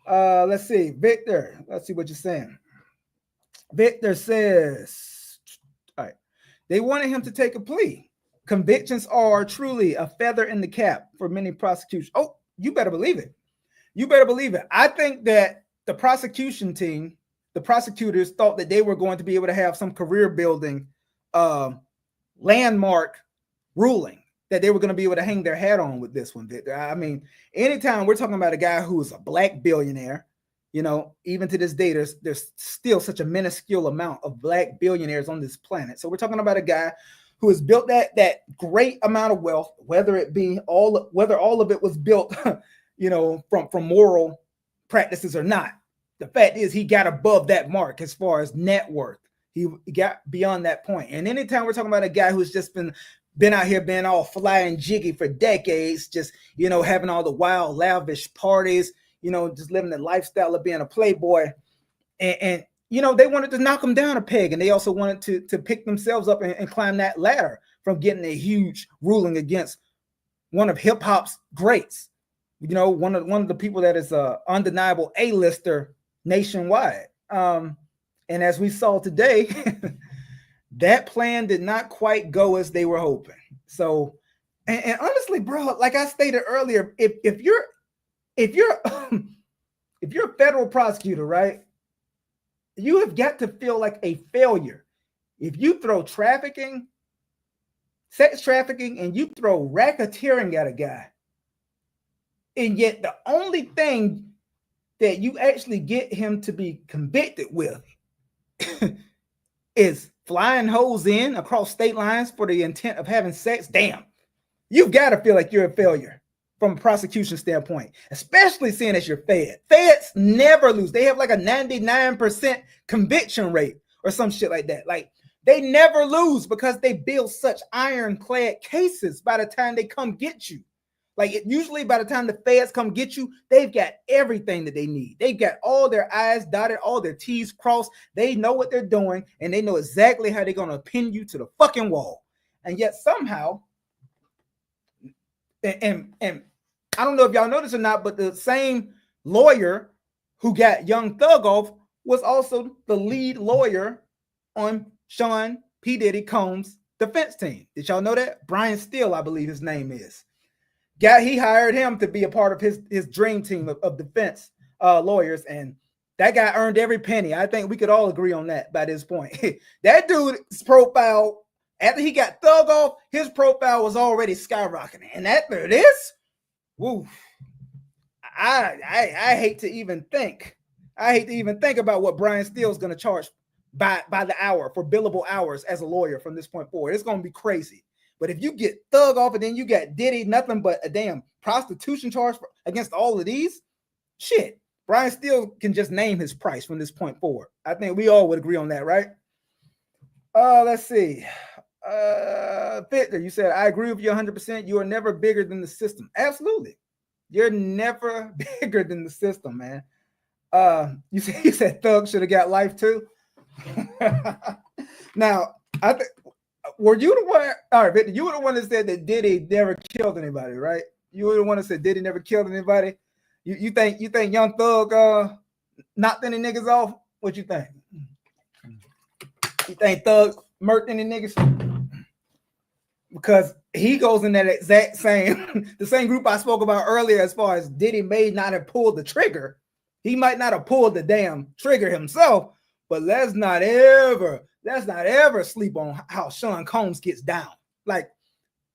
Let's see. Victor, let's see what you're saying. Victor says, all right, they wanted him to take a plea. Convictions are truly a feather in the cap for many prosecutions. Oh, you better believe it. I think that the prosecution team, the prosecutors thought that they were going to be able to have some career building landmark ruling that they were going to be able to hang their hat on with this one, Victor. I mean, anytime we're talking about a guy who's a black billionaire, you know, even to this day, there's still such a minuscule amount of black billionaires on this planet. So we're talking about a guy who has built that great amount of wealth, whether all of it was built, you know, from moral practices or not. The fact is he got above that mark as far as net worth. He got beyond that point. And anytime we're talking about a guy who's just been out here being all fly and jiggy for decades, just, you know, having all the wild, lavish parties, you know, just living the lifestyle of being a playboy. And you know, they wanted to knock him down a peg, and they also wanted to pick themselves up and climb that ladder from getting a huge ruling against one of hip hop's greats. you know, one of the people that is a undeniable A-lister nationwide. And as we saw today, that plan did not quite go as they were hoping. So, and honestly, bro, like I stated earlier, if you're if you're a federal prosecutor, right, you have got to feel like a failure if you throw trafficking, sex trafficking, and you throw racketeering at a guy, and yet the only thing that you actually get him to be convicted with is flying hoes in across state lines for the intent of having sex. Damn, you've got to feel like you're a failure from a prosecution standpoint, especially seeing as you're Fed. Feds never lose. They have like a 99% conviction rate or some shit like that. Like, they never lose because they build such ironclad cases by the time they come get you. Like, usually by the time the feds come get you, they've got everything that they need. They've got all their I's dotted, all their T's crossed. They know what they're doing, and they know exactly how they're going to pin you to the fucking wall. And yet somehow, and I don't know if y'all noticed or not, but the same lawyer who got Young Thug off was also the lead lawyer on Sean P. Diddy Combs' defense team. Did y'all know that? Brian Steele, I believe his name is. He hired him to be a part of his dream team of defense lawyers, and that guy earned every penny. I think we could all agree on that by this point. That dude's profile, after he got Thug off, his profile was already skyrocketing. And after this, woo, I hate to even think. I hate to even think about what Brian Steele's going to charge by the hour for billable hours as a lawyer from this point forward. It's going to be crazy. But if you get Thug off and then you got Diddy, nothing but a damn prostitution charge against all of these, shit, Brian Steele can just name his price from this point forward. I think we all would agree on that, right? Let's see. Victor, you said, I agree with you 100%. You are never bigger than the system. Absolutely. You're never bigger than the system, man. You said Thug should have got life too. Now, I think, were you the one? All right, Victor, you were the one that said that Diddy never killed anybody, right? You were the one that said Diddy never killed anybody. You think Young Thug knocked any niggas off? What you think? You think Thug murked any niggas? Because he goes in that exact the same group I spoke about earlier, as far as Diddy may not have pulled the trigger. He might not have pulled the damn trigger himself, but let's not ever sleep on how Sean Combs gets down. Like,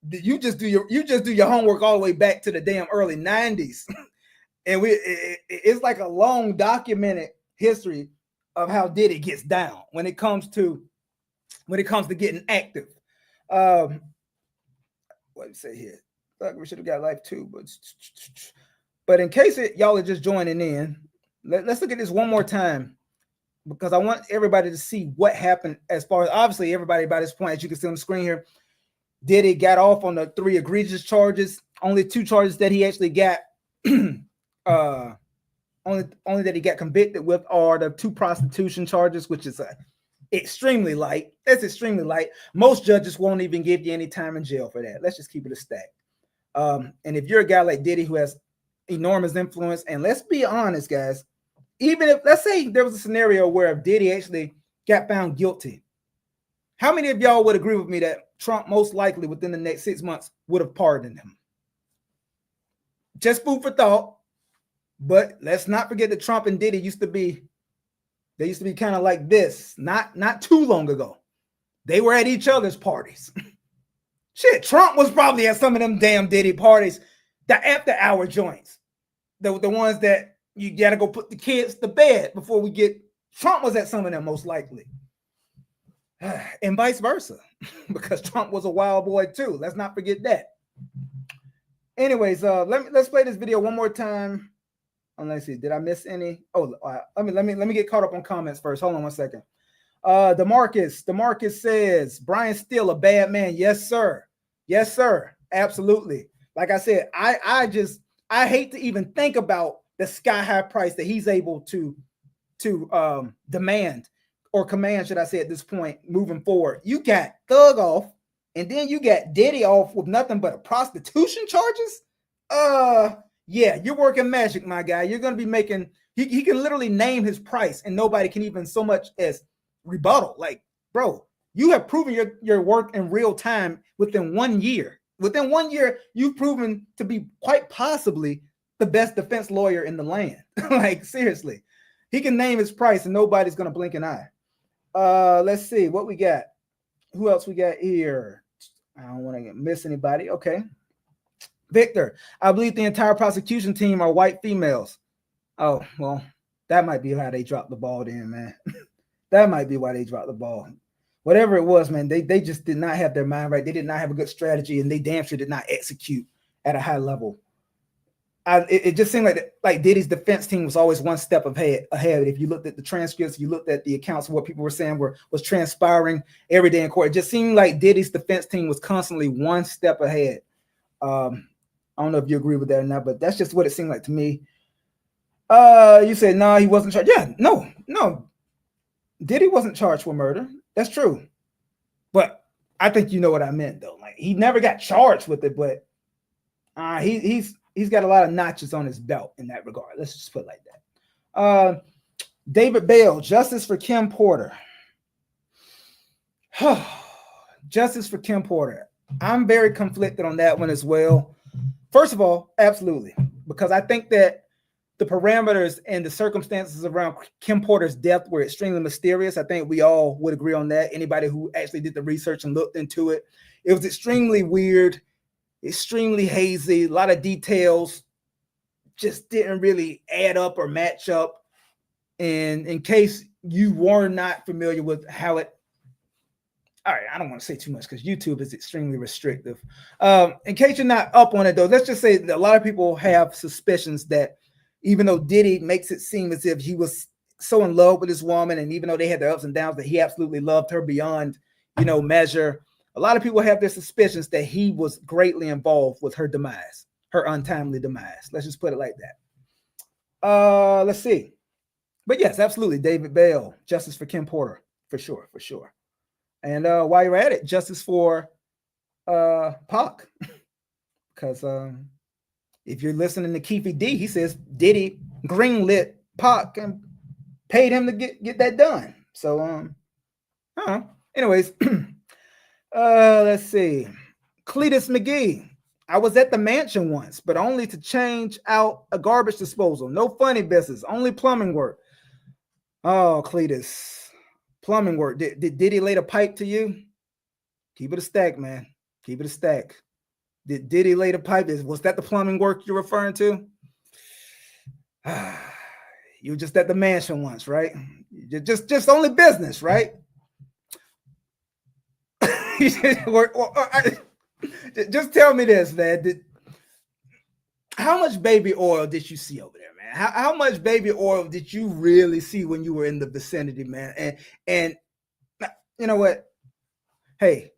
you just do your homework all the way back to the damn early 90s. And it's like a long documented history of how Diddy gets down when it comes to getting active. What do you say here? We should have got life too, but in case y'all are just joining in, let's look at this one more time, because I want everybody to see what happened. As far as, obviously, everybody by this point, as you can see on the screen here, Diddy got off on the 3 egregious charges. Only 2 charges that he actually got, only that he got convicted with are the 2 prostitution charges, which is extremely light. That's extremely light. Most judges won't even give you any time in jail for that. Let's just keep it a stack. And if you're a guy like Diddy who has enormous influence, and let's be honest, guys, even if, let's say there was a scenario where if Diddy actually got found guilty, how many of y'all would agree with me that Trump most likely within the next 6 months would have pardoned him? Just food for thought. But let's not forget that Trump and Diddy used to be kind of like this, not too long ago. They were at each other's parties. Shit, Trump was probably at some of them damn Diddy parties, the after hour joints, the ones that you gotta go put the kids to bed before we get. Trump was at some of them most likely, and vice versa, because Trump was a wild boy too. Let's not forget that. Anyways, let's play this video one more time. Let's see, did I miss any? Oh, let me get caught up on comments first. Hold on one second. Demarcus says Brian Steele a bad man. Yes, sir. Yes, sir. Absolutely. Like I said, I hate to even think about the sky high price that he's able to demand, or command, should I say, at this point moving forward. You got Thug off, and then you got Diddy off with nothing but prostitution charges. yeah, you're working magic, my guy. You're going to be making, he can literally name his price and nobody can even so much as rebuttal. Like, bro, you have proven your work in real time within 1 year. Within 1 year, you've proven to be quite possibly the best defense lawyer in the land. Like, seriously, he can name his price and nobody's going to blink an eye. Let's see what we got. Who else we got here? I don't want to miss anybody. Okay. Victor, I believe the entire prosecution team are white females. Oh, well, that might be how they dropped the ball then, man. That might be why they dropped the ball. Whatever it was, man, they just did not have their mind right. They did not have a good strategy, and they damn sure did not execute at a high level. It just seemed like Diddy's defense team was always one step ahead. If you looked at the transcripts, you looked at the accounts of what people were saying was transpiring every day in court. It just seemed like Diddy's defense team was constantly one step ahead. I don't know if you agree with that or not, but that's just what it seemed like to me. You said no, he wasn't charged. Yeah, no. Diddy wasn't charged with murder. That's true. But I think you know what I meant though. Like he never got charged with it, but he's got a lot of notches on his belt in that regard. Let's just put it like that. David Bale, justice for Kim Porter. Justice for Kim Porter. I'm very conflicted on that one as well. First of all, absolutely, because I think that the parameters and the circumstances around Kim Porter's death were extremely mysterious. I think we all would agree on that. Anybody who actually did the research and looked into it, it was extremely weird, extremely hazy. A lot of details just didn't really add up or match up. And in case you were not familiar with how it, all right, I don't want to say too much because YouTube is extremely restrictive. In case you're not up on it, though, let's just say that a lot of people have suspicions that even though Diddy makes it seem as if he was so in love with this woman, and even though they had their ups and downs, that he absolutely loved her beyond, measure, a lot of people have their suspicions that he was greatly involved with her demise, her untimely demise. Let's just put it like that. Let's see. But yes, absolutely, David Bale, justice for Kim Porter, for sure. And while you're at it, justice for Pac, because if you're listening to Keefe D, he says Diddy greenlit Pac and paid him to get that done. So, anyways, let's see. Cletus McGee. I was at the mansion once, but only to change out a garbage disposal. No funny business, only plumbing work. Oh, Cletus. Plumbing work. Did Diddy lay the pipe to you? Keep it a stack, man. Keep it a stack. Did Diddy lay the pipe? Was that the plumbing work you're referring to? You were just at the mansion once, right? Just only business, right? Just tell me this, man. How much baby oil did you see over there, man? How much baby oil did you really see when you were in the vicinity, man? And you know what? Hey,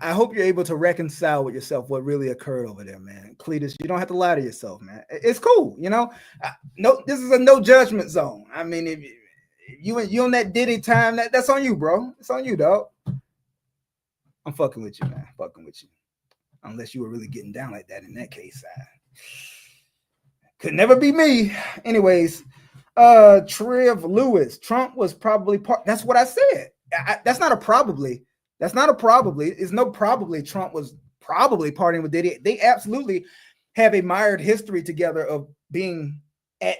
I hope you're able to reconcile with yourself what really occurred over there, man. Cletus, you don't have to lie to yourself, man. It's cool, No, this is a no judgment zone. I mean, if you on that Diddy time, that's on you, bro. It's on you, dog. I'm fucking with you, man. Fucking with you. Unless you were really getting down like that. In that case, could never be me. Anyways, Trev Lewis. Trump was probably part. That's what I said. That's not a probably. That's not a probably. It's no probably Trump was probably partying with Diddy. They absolutely have a mired history together of being at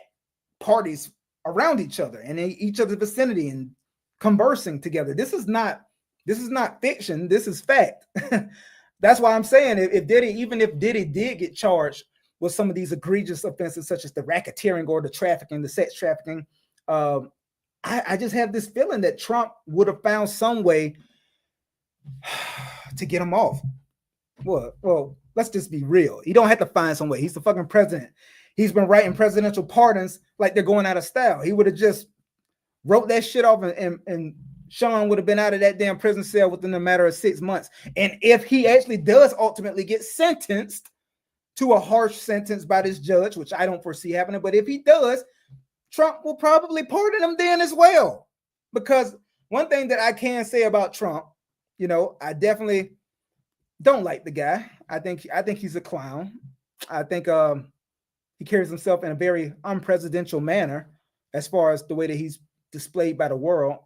parties around each other and in each other's vicinity and conversing together. This is not fiction. This is fact. That's why I'm saying if Diddy did get charged with some of these egregious offenses, such as the racketeering or the trafficking, the sex trafficking, I just have this feeling that Trump would have found some way to get him off. Well, let's just be real. He don't have to find some way. He's the fucking president. He's been writing presidential pardons like they're going out of style. He would have just wrote that shit off and Sean would have been out of that damn prison cell within a matter of 6 months. And if he actually does ultimately get sentenced to a harsh sentence by this judge, which I don't foresee happening, but if he does, Trump will probably pardon him then as well. Because one thing that I can say about Trump, I definitely don't like the guy. I think he's a clown. I think He carries himself in a very unpresidential manner as far as the way that he's displayed by the world.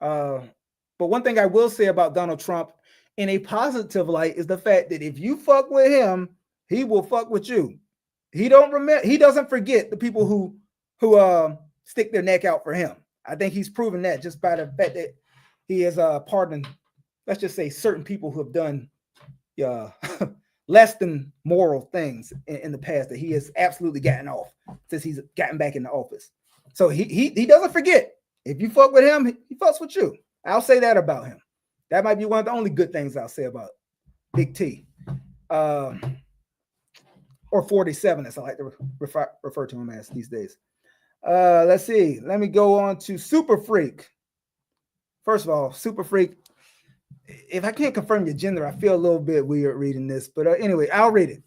But one thing I will say about Donald Trump in a positive light is the fact that if you fuck with him, he will fuck with you. He doesn't forget the people who stick their neck out for him. I think he's proven that just by the fact that he has pardoned, let's just say, certain people who have done less than moral things in the past that he has absolutely gotten off since he's gotten back into office. So he doesn't forget. If you fuck with him, he fucks with you. I'll say that about him. That might be one of the only good things I'll say about Big T. Or 47, as I like to refer to him as these days. Let's see. Let me go on to Super Freak. First of all, Super Freak, if I can't confirm your gender, I feel a little bit weird reading this. But anyway, I'll read it.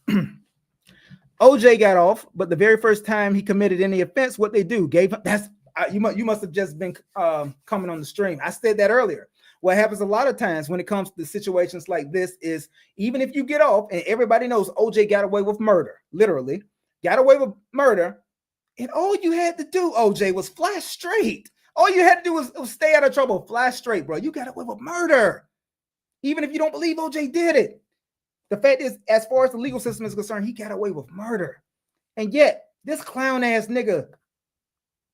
OJ got off, but the very first time he committed any offense, what they do gave him, you must have just been coming on the stream. I said that earlier. What happens a lot of times when it comes to situations like this is even if you get off, and everybody knows OJ got away with murder, literally got away with murder, and all you had to do, OJ, was flash straight. All you had to do was stay out of trouble, flash straight, bro. You got away with murder. Even if you don't believe OJ did it. The fact is, as far as the legal system is concerned, he got away with murder. And yet, this clown ass nigga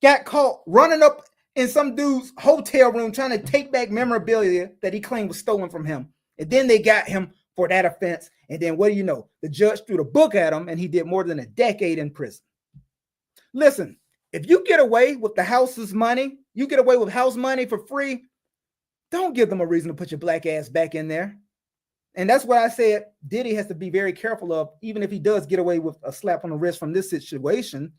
got caught running up in some dude's hotel room trying to take back memorabilia that he claimed was stolen from him. And then they got him for that offense. And then what do you know? The judge threw the book at him and he did more than a decade in prison. Listen, if you get away with the house's money, you get away with house money for free, don't give them a reason to put your black ass back in there. And that's what I said Diddy has to be very careful of, even if he does get away with a slap on the wrist from this situation.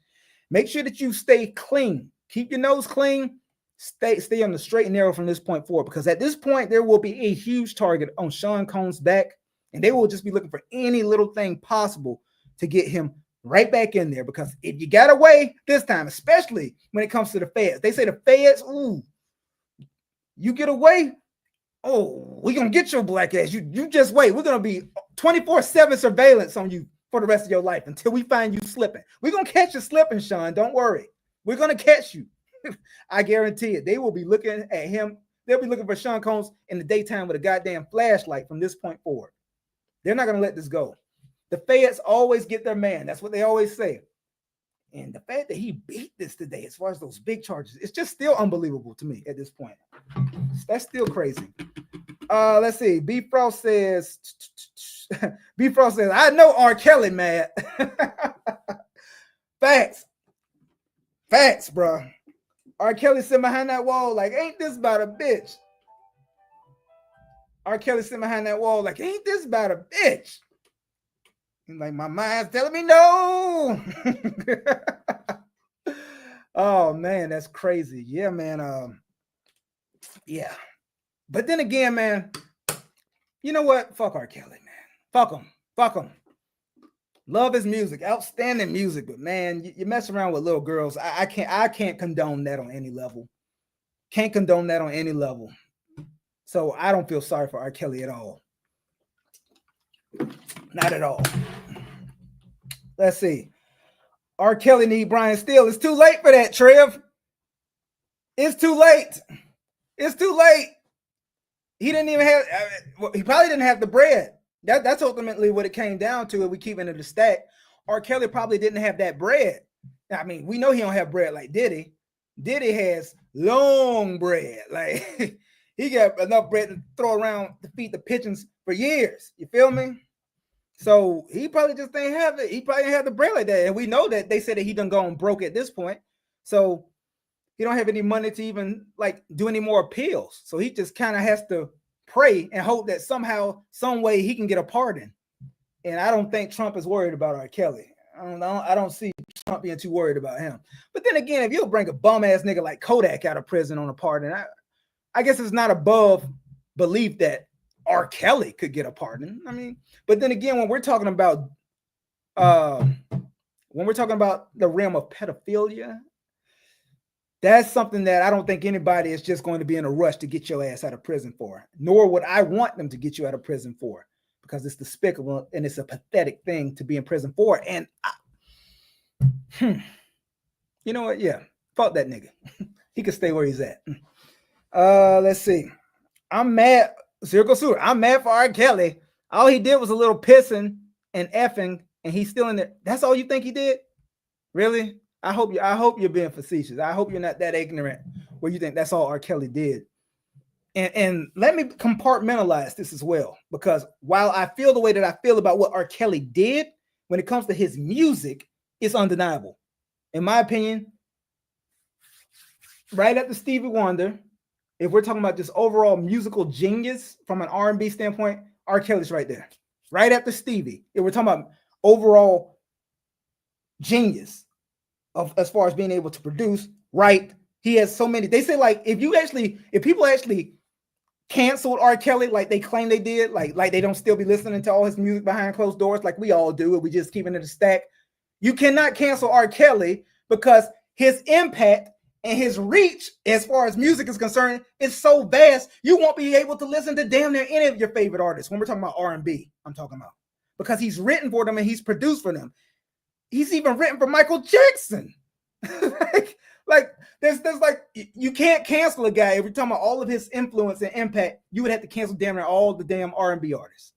Make sure that you stay clean. Keep your nose clean. Stay on the straight and narrow from this point forward, because at this point, there will be a huge target on Sean Combs' back, and they will just be looking for any little thing possible to get him right back in there. Because if you got away this time, especially when it comes to the feds, they say the feds, ooh, you get away, oh, we're going to get your black ass. You just wait. We're going to be 24/7 surveillance on you for the rest of your life until we find you slipping. We're going to catch you slipping, Sean. Don't worry. We're going to catch you. I guarantee it. They will be looking at him. They'll be looking for Sean Combs in the daytime with a goddamn flashlight from this point forward. They're not going to let this go. The feds always get their man. That's what they always say. And the fact that he beat this today, as far as those big charges, it's just still unbelievable to me at this point. That's still crazy. Let's see. B Frost says, I know R. Kelly mad. Facts, bro. R. Kelly sitting behind that wall like, ain't this about a bitch? R. Kelly sitting behind that wall like, ain't this about a bitch? And like, my mind's telling me no. Oh, man, that's crazy. Yeah, man. Yeah. But then again, man, you know what? Fuck R. Kelly, man. Fuck him. Love his music, outstanding music, but man, you mess around with little girls. I can't condone that on any level. Can't condone that on any level. So I don't feel sorry for R. Kelly at all. Not at all. Let's see. R. Kelly need Brian Steele. It's too late for that, Trev. It's too late. It's too late. He didn't even have. He probably didn't have the bread. That's ultimately what it came down to. If we keep it in the stack, R. Kelly probably didn't have that bread. I mean, we know he don't have bread like Diddy. Diddy has long bread. Like he got enough bread to throw around to feed the pigeons for years. You feel me? So he probably just didn't have it. He probably didn't have the bread like that. And we know that they said that he done gone broke at this point. So he don't have any money to even like do any more appeals. So he just kind of has to pray and hope that somehow, some way he can get a pardon. And I don't think Trump is worried about R. Kelly. I don't see Trump being too worried about him. But then again, if you'll bring a bum ass nigga like Kodak out of prison on a pardon, I guess it's not above belief that R. Kelly could get a pardon. I mean, but then again, when we're talking about the realm of pedophilia, that's something that I don't think anybody is just going to be in a rush to get your ass out of prison for, nor would I want them to get you out of prison for, because it's despicable and it's a pathetic thing to be in prison for. And You know what? Yeah, fuck that nigga. He can stay where he's at. Let's see. I'm mad. Circle Sewer. I'm mad for R. Kelly. All he did was a little pissing and effing, and he's still in there. That's all you think he did? Really? I hope you're being facetious. I hope you're not that ignorant where you think that's all R. Kelly did. And let me compartmentalize this as well, because while I feel the way that I feel about what R. Kelly did, when it comes to his music, it's undeniable. In my opinion, right after Stevie Wonder, if we're talking about just overall musical genius from an R&B standpoint, R. Kelly's right there. Right after Stevie, if we're talking about overall genius of as far as being able to produce, right? He has so many. They say like if people actually canceled R. Kelly like they claim they did, like they don't still be listening to all his music behind closed doors like we all do, and we just keep it in the stack. You cannot cancel R. Kelly because his impact and his reach as far as music is concerned is so vast, you won't be able to listen to damn near any of your favorite artists. When we're talking about R&B, I'm talking about, because he's written for them and he's produced for them. He's even written for Michael Jackson. like there's like, you can't cancel a guy. If you're talking about all of his influence and impact, you would have to cancel damn near all the damn R&B artists.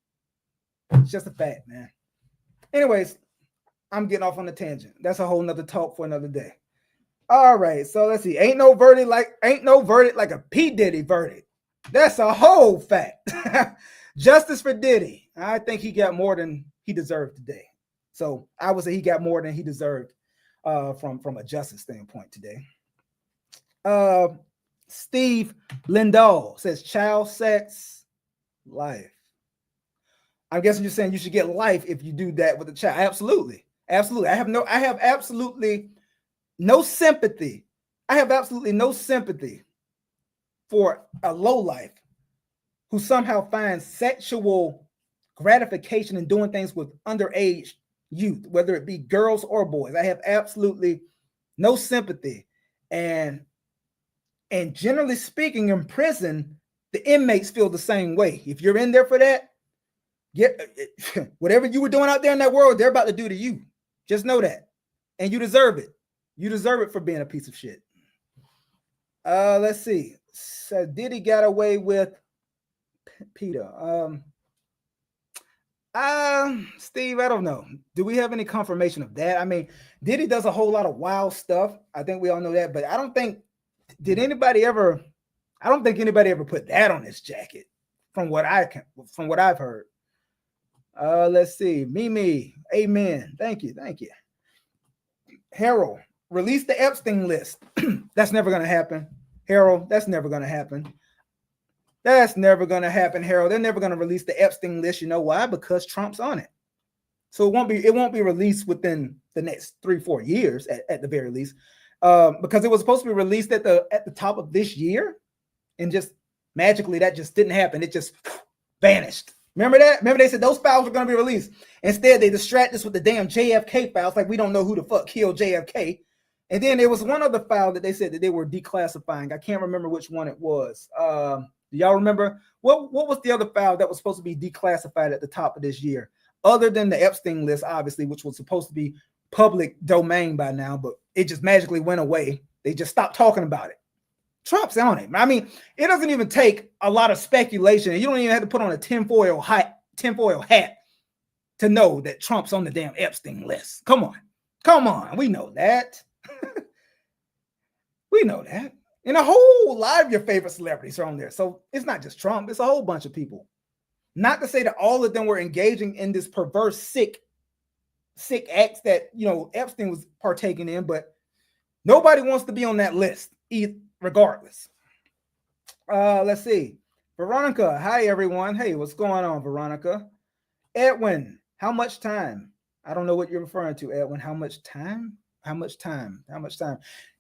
It's just a fact, man. Anyways, I'm getting off on a tangent. That's a whole nother talk for another day. All right, so let's see. Ain't no verdict like a P. Diddy verdict. That's a whole fact. Justice for Diddy. I think he got more than he deserved today. So I would say he got more than he deserved from a justice standpoint today. Steve Lindahl says child sex, life. I'm guessing you're saying you should get life if you do that with a child. Absolutely. Absolutely. I have absolutely no sympathy. I have absolutely no sympathy for a lowlife who somehow finds sexual gratification in doing things with underage youth, whether it be girls or boys. I have absolutely no sympathy. And generally speaking, in prison, the inmates feel the same way. If you're in there for that, whatever you were doing out there in that world, they're about to do to you. Just know that. And you deserve it. You deserve it for being a piece of shit. Let's see. So Diddy got away with Peter. Steve, I don't know. Do we have any confirmation of that? I mean, Diddy does a whole lot of wild stuff. I think we all know that, but I don't think anybody ever put that on his jacket from what I've heard. Let's see. Mimi, amen. Thank you. Harold, release the Epstein list. That's never going to happen. Harold, that's never going to happen. That's never going to happen, Harold. They're never going to release the Epstein list. You know why? Because Trump's on it. So it won't be released within the next 3-4 years at the very least. Because it was supposed to be released at the top of this year, and just magically that just didn't happen. It just vanished. Remember that? Remember they said those files were going to be released. Instead, they distract us with the damn JFK files, like we don't know who the fuck killed JFK. And then there was one other file that they said that they were declassifying. I can't remember which one it was. Do y'all remember? What was the other file that was supposed to be declassified at the top of this year? Other than the Epstein list, obviously, which was supposed to be public domain by now, but it just magically went away. They just stopped talking about it. Trump's on it. I mean, it doesn't even take a lot of speculation. You don't even have to put on a tinfoil hat to know that Trump's on the damn Epstein list. Come on. We know that. We know that. And a whole lot of your favorite celebrities are on there. So it's not just Trump. It's a whole bunch of people. Not to say that all of them were engaging in this perverse, sick acts that, Epstein was partaking in, but nobody wants to be on that list regardless. Let's see. Veronica, hi everyone. Hey, what's going on, Veronica? Edwin, how much time? I don't know what you're referring to, Edwin. How much time?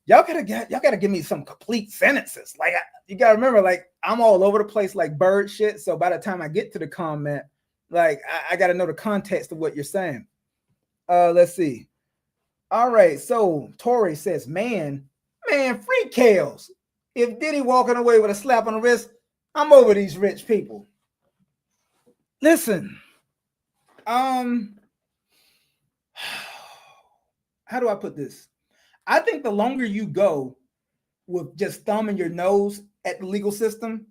Y'all gotta give me some complete sentences. Like you gotta remember, like I'm all over the place like bird shit. So by the time I get to the comment, like I gotta know the context of what you're saying. Let's see. All right. So Tori says, man, free Kales. If Diddy walking away with a slap on the wrist, I'm over these rich people. Listen, how do I put this? I think the longer you go with just thumbing your nose at the legal system,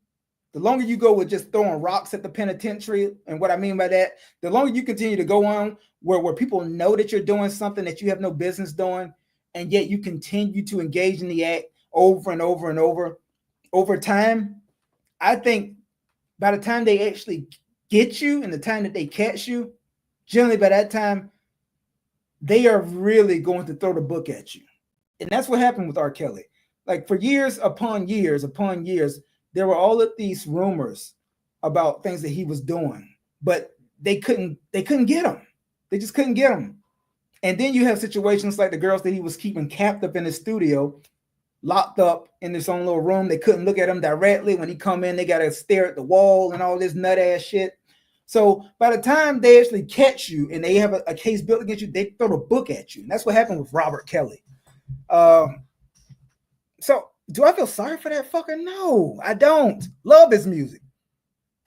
the longer you go with just throwing rocks at the penitentiary, and what I mean by that, the longer you continue to go on where people know that you're doing something that you have no business doing, and yet you continue to engage in the act over and over and over time, I think by the time they actually get you and the time that they catch you, generally by that time, they are really going to throw the book at you. And that's what happened with R. Kelly. Like for years upon years, there were all of these rumors about things that he was doing, but they couldn't get him. They just couldn't get him. And then you have situations like the girls that he was keeping captive in his studio, locked up in this own little room. They couldn't look at him directly. When he come in, they got to stare at the wall and all this nut ass shit. So by the time they actually catch you and they have a case built against you, they throw the book at you. And that's what happened with Robert Kelly. So do I feel sorry for that fucker? No, I don't. Love his music.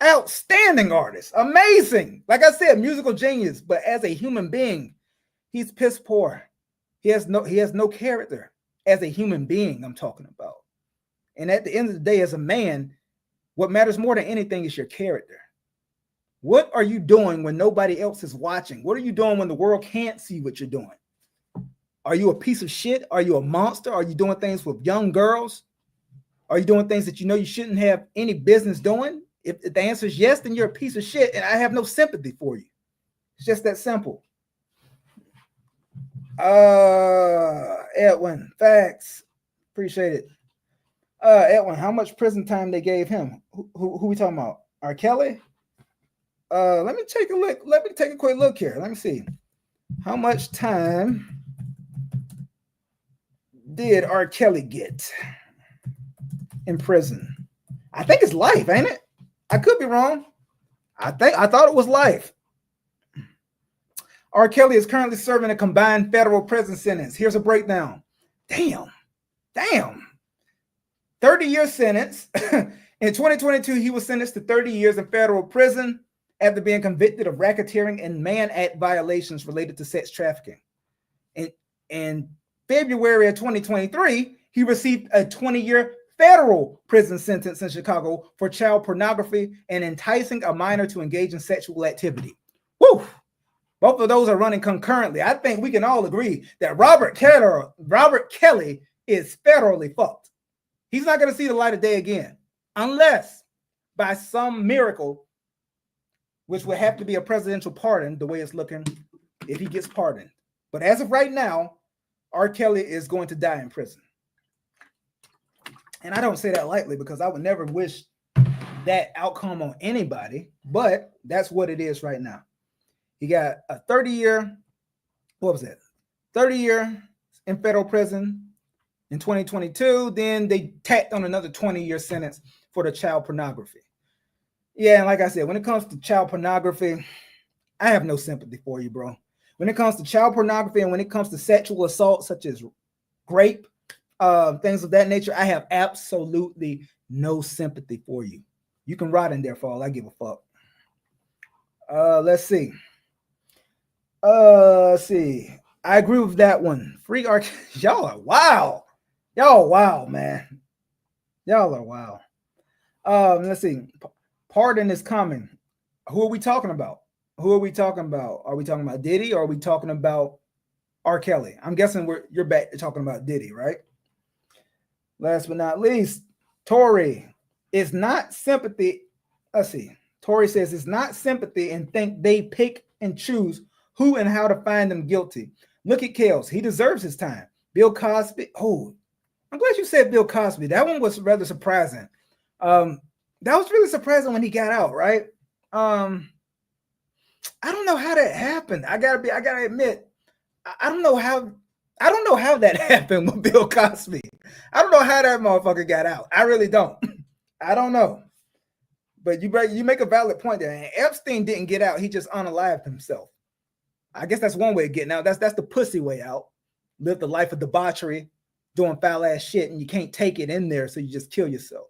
Outstanding artist. Amazing. Like I said, musical genius. But as a human being, he's piss poor. He has no character. As a human being, I'm talking about. And at the end of the day, as a man, what matters more than anything is your character. What are you doing when nobody else is watching? What are you doing when the world can't see what you're doing? Are you a piece of shit? Are you a monster? Are you doing things with young girls? Are you doing things that you know you shouldn't have any business doing? If the answer is yes, then you're a piece of shit, and I have no sympathy for you. It's just that simple. Edwin, facts. Appreciate it. Edwin, how much prison time they gave him? Who we talking about? R. Kelly? Let me take a look. Let me take a quick look here. Let me see. How much time did R. Kelly get in prison? I think it's life, ain't it? I could be wrong. I thought it was life. R. Kelly is currently serving a combined federal prison sentence. Here's a breakdown. Damn. 30-year sentence. In 2022, he was sentenced to 30 years in federal prison after being convicted of racketeering and Mann Act violations related to sex trafficking. In February of 2023, he received a 20-year federal prison sentence in Chicago for child pornography and enticing a minor to engage in sexual activity. Woo! Both of those are running concurrently. I think we can all agree that Robert Kelly is federally fucked. He's not going to see the light of day again, unless by some miracle, which would have to be a presidential pardon, the way it's looking, if he gets pardoned. But as of right now, R. Kelly is going to die in prison. And I don't say that lightly because I would never wish that outcome on anybody, but that's what it is right now. He got a 30-year, 30-year in federal prison in 2022. Then they tacked on another 20-year sentence for the child pornography. Yeah, and like I said, when it comes to child pornography, I have no sympathy for you, bro. When it comes to child pornography and when it comes to sexual assault, such as rape, things of that nature, I have absolutely no sympathy for you. You can rot in there for all I give a fuck. Let's see. I agree with that one. Free R. Y'all are wow. Y'all wow, man. Y'all are wow. Let's see. Pardon is coming. Who are we talking about? Are we talking about Diddy or are we talking about R. Kelly? I'm guessing you're back to talking about Diddy, right? Last but not least, Tory is not sympathy. Let's see. Tory says it's not sympathy and think they pick and choose who and how to find them guilty. Look at Kels. He deserves his time. Bill Cosby. Oh, I'm glad you said Bill Cosby. That one was rather surprising. That was really surprising when he got out, right? I don't know how that happened. I gotta admit, I don't know how that happened with Bill Cosby. I don't know how that motherfucker got out. I really don't. I don't know. But you make a valid point there. And Epstein didn't get out. He just unalived himself. I guess that's one way of getting out. That's the pussy way out. Live the life of debauchery, doing foul ass shit, and you can't take it in there, so you just kill yourself.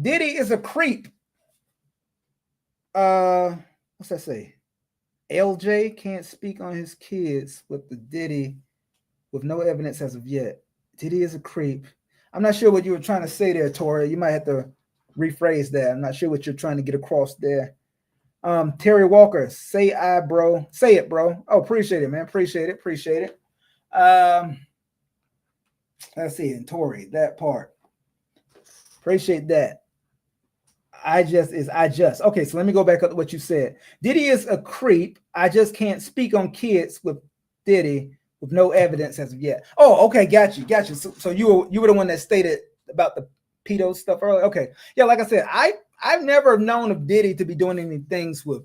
Diddy is a creep. What's that say? LJ can't speak on his kids with the Diddy with no evidence as of yet. Diddy is a creep. I'm not sure what you were trying to say there, Tori. You might have to rephrase that. I'm not sure what you're trying to get across there. Terry Walker, say bro. Say it, bro. Oh, appreciate it, man. Appreciate it. Let's see, and Tori, that part. Appreciate that. I just. Okay, so let me go back up to what you said. Diddy is a creep. I just can't speak on kids with Diddy with no evidence as of yet. Oh, okay, got you. So you were the one that stated about the pedo stuff earlier. Okay, yeah, like I said, I've never known of Diddy to be doing any things with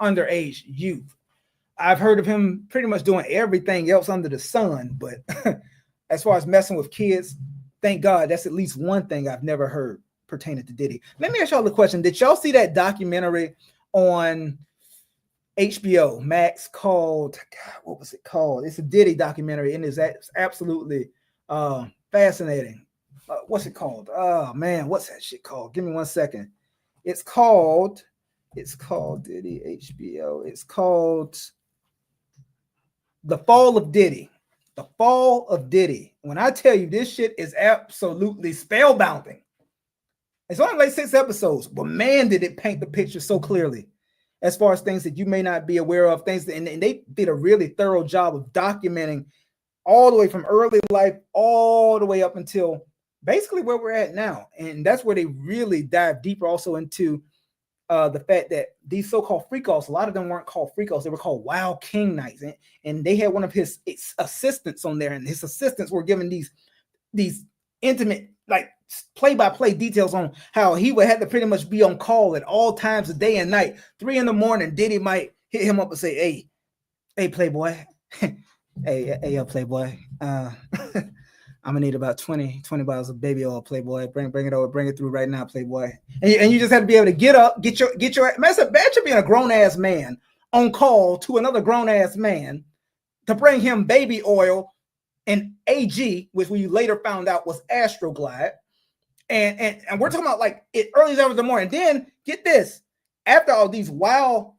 underage youth. I've heard of him pretty much doing everything else under the sun, but as far as messing with kids, thank God that's at least one thing I've never heard pertaining to Diddy. Let me ask y'all the question. Did y'all see that documentary on HBO Max called, God, what was it called? It's a Diddy documentary, and it's absolutely fascinating. What's it called? Oh man, what's that shit called? Give me 1 second. It's called Diddy HBO. It's called The Fall of Diddy. The Fall of Diddy. When I tell you this shit is absolutely spellbinding. It's only like 6 episodes, but man, did it paint the picture so clearly as far as things that you may not be aware of, things that, and they did a really thorough job of documenting all the way from early life all the way up until basically where we're at now. And that's where they really dive deeper also into the fact that these so-called freak-offs, a lot of them weren't called freak-offs, they were called Wild King Nights. And they had one of his assistants on there, and his assistants were given these intimate, like, play-by-play details on how he would have to pretty much be on call at all times of day and night. 3 a.m, Diddy might hit him up and say, hey, Playboy. hey, Playboy. I'm gonna need about 20 bottles of baby oil, Playboy. Bring it over, bring it through right now, Playboy. And you just have to be able to get up, get your man. Imagine being a grown-ass man on call to another grown-ass man to bring him baby oil and AG, which we later found out was Astroglide. And we're talking about like early hours of the morning. Then get this, after all these wild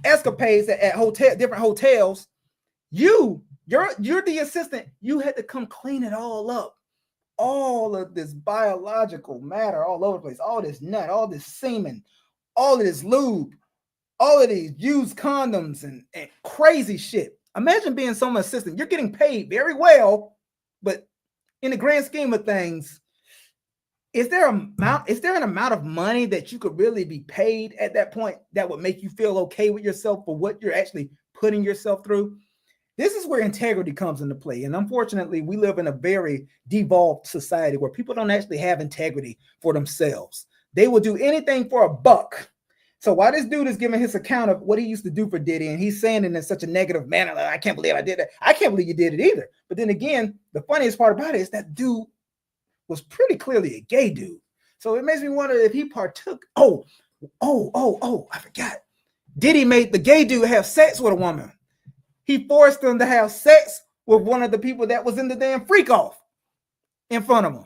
escapades at different hotels, you're the assistant. You had to come clean it all up. All of this biological matter all over the place, all this nut, all this semen, all of this lube, all of these used condoms and crazy shit. Imagine being someone's assistant. You're getting paid very well, but in the grand scheme of things, is there an amount of money that you could really be paid at that point that would make you feel okay with yourself for what you're actually putting yourself through? This is where integrity comes into play. And unfortunately, we live in a very devolved society where people don't actually have integrity for themselves. They will do anything for a buck. So while this dude is giving his account of what he used to do for Diddy, and he's saying it in such a negative manner, like, I can't believe I did that. I can't believe you did it either. But then again, the funniest part about it is that dude was pretty clearly a gay dude. So it makes me wonder if he partook. Oh, I forgot. Diddy made the gay dude have sex with a woman. He forced them to have sex with one of the people that was in the damn freak off in front of him.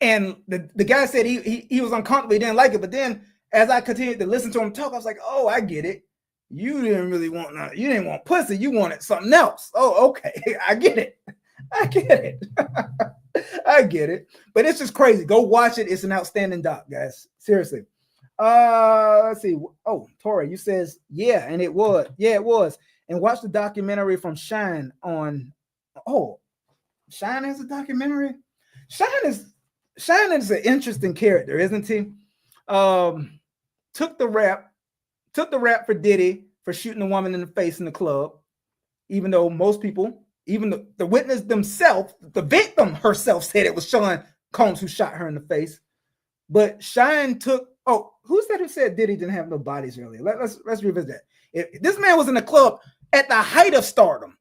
And the guy said he was uncomfortable. He didn't like it. But then as I continued to listen to him talk, I was like, oh, I get it. You didn't really want none. You didn't want pussy. You wanted something else. Oh, okay. I get it. I get it. But it's just crazy. Go watch it. It's an outstanding doc, guys. Seriously. Let's see. Oh, Tori, you says, yeah, and it was. Yeah, it was. And watch the documentary from Shine on. Oh, Shine has a documentary. Shine is an interesting character, isn't he? Took the rap for Diddy for shooting a woman in the face in the club, even though most people, even the witness themselves, the victim herself said it was Sean Combs who shot her in the face. But Shine took. Oh, who's that who said Diddy didn't have no bodies earlier? Let's revisit that. If this man was in the club at the height of stardom,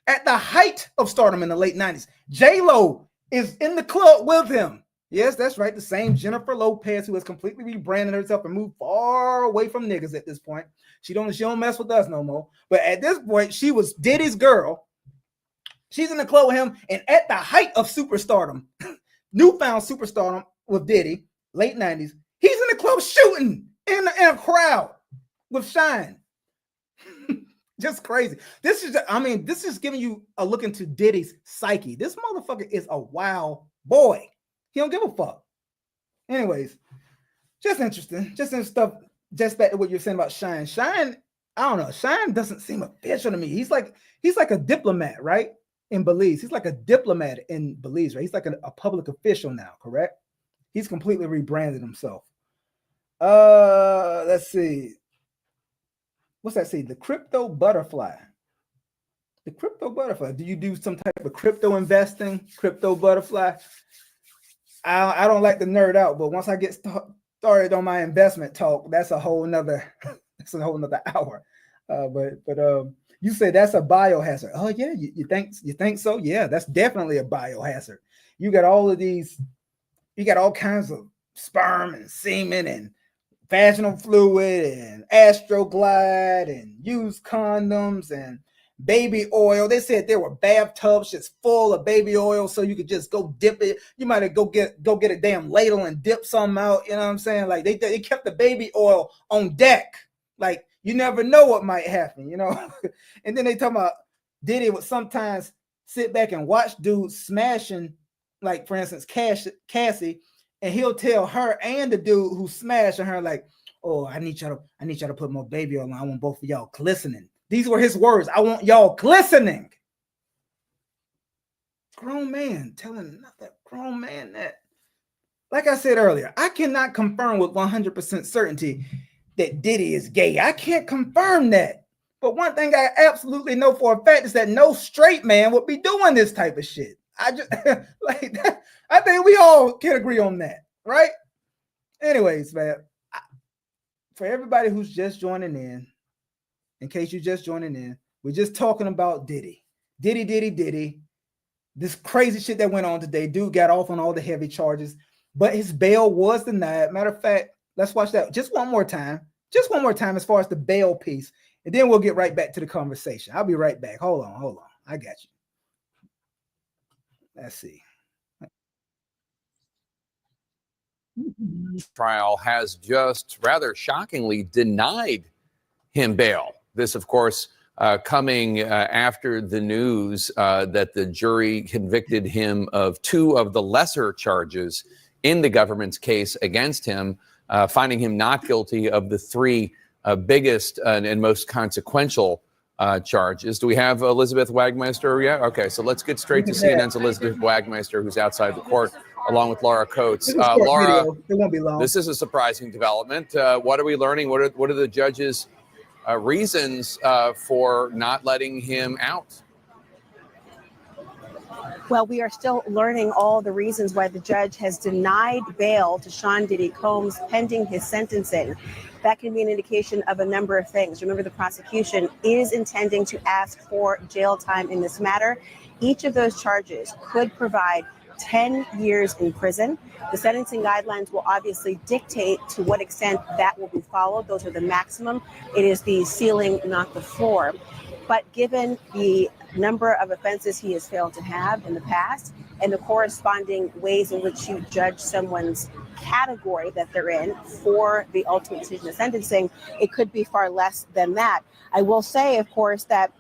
in the late 90s. J-Lo is in the club with him. Yes, that's right. The same Jennifer Lopez who has completely rebranded herself and moved far away from niggas at this point. She don't mess with us no more. But at this point, she was Diddy's girl. She's in the club with him, and at the height of superstardom, newfound superstardom with Diddy, late 90s, he's in the club shooting in a crowd. with Shine. Just crazy. This is giving you a look into Diddy's psyche. This motherfucker is a wild boy. He don't give a fuck. Anyways, just interesting. Just in stuff. Just back to what you're saying about Shine. Shine, I don't know. Shine doesn't seem official to me. He's like a diplomat, right? In Belize. He's like a diplomat in Belize, right? He's like a public official now, correct? He's completely rebranded himself. Let's see. What's that say? The crypto butterfly. The crypto butterfly. Do you do some type of crypto investing? Crypto butterfly. I don't like to nerd out, but once I get started on my investment talk, that's a whole nother hour. But you say that's a biohazard. Oh yeah, you think so? Yeah, that's definitely a biohazard. You got all of these. You got all kinds of sperm and semen and vaginal fluid and Astroglide and used condoms and baby oil. They said there were bathtubs just full of baby oil, so you could just go dip it. You might have go get a damn ladle and dip some out. You know what I'm saying? Like they kept the baby oil on deck. Like you never know what might happen, you know. And then they talk about Diddy would sometimes sit back and watch dudes smashing, like for instance Cassie. And he'll tell her and the dude who's smashing her, like, "Oh, I need y'all to put more baby oil on. I want both of y'all glistening." These were his words. I want y'all glistening. Grown man telling another grown man that. Like I said earlier, I cannot confirm with 100% certainty that Diddy is gay. I can't confirm that. But one thing I absolutely know for a fact is that no straight man would be doing this type of shit. I just like that. I think we all can agree on that, right? Anyways, man, for everybody who's just joining in case you're just joining in, we're just talking about Diddy. This crazy shit that went on today. Dude got off on all the heavy charges, but his bail was denied. Matter of fact, let's watch that just one more time as far as the bail piece, and then we'll get right back to the conversation. I'll be right back. Hold on. I got you. Let's see. Trial has just rather shockingly denied him bail. This, of course, coming after the news that the jury convicted him of 2 of the lesser charges in the government's case against him, finding him not guilty of the 3 biggest and most consequential charges. Do we have Elizabeth Wagmeister yet? Okay, so let's get straight to CNN's Elizabeth Wagmeister, who's outside the court, along with Laura Coates. Laura, it won't be long. This is a surprising development. What are we learning? What are the judge's reasons for not letting him out? Well, we are still learning all the reasons why the judge has denied bail to Sean Diddy Combs pending his sentencing. That can be an indication of a number of things. Remember, the prosecution is intending to ask for jail time in this matter. Each of those charges could provide 10 years in prison. The sentencing guidelines will obviously dictate to what extent that will be followed. Those are the maximum. It is the ceiling, not the floor. But given the number of offenses he has failed to have in the past and the corresponding ways in which you judge someone's category that they're in for the ultimate decision of sentencing, it could be far less than that. I will say, of course, that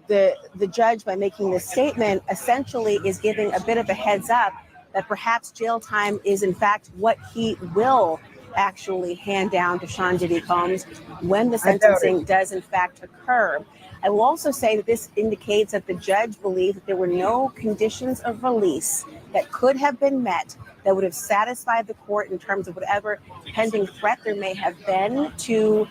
the judge, by making this statement, essentially is giving a bit of a heads up that perhaps jail time is in fact what he will actually hand down to Sean Diddy Combs when the sentencing does in fact occur. I will also say that this indicates that the judge believed that there were no conditions of release that could have been met that would have satisfied the court in terms of whatever pending threat there may have been to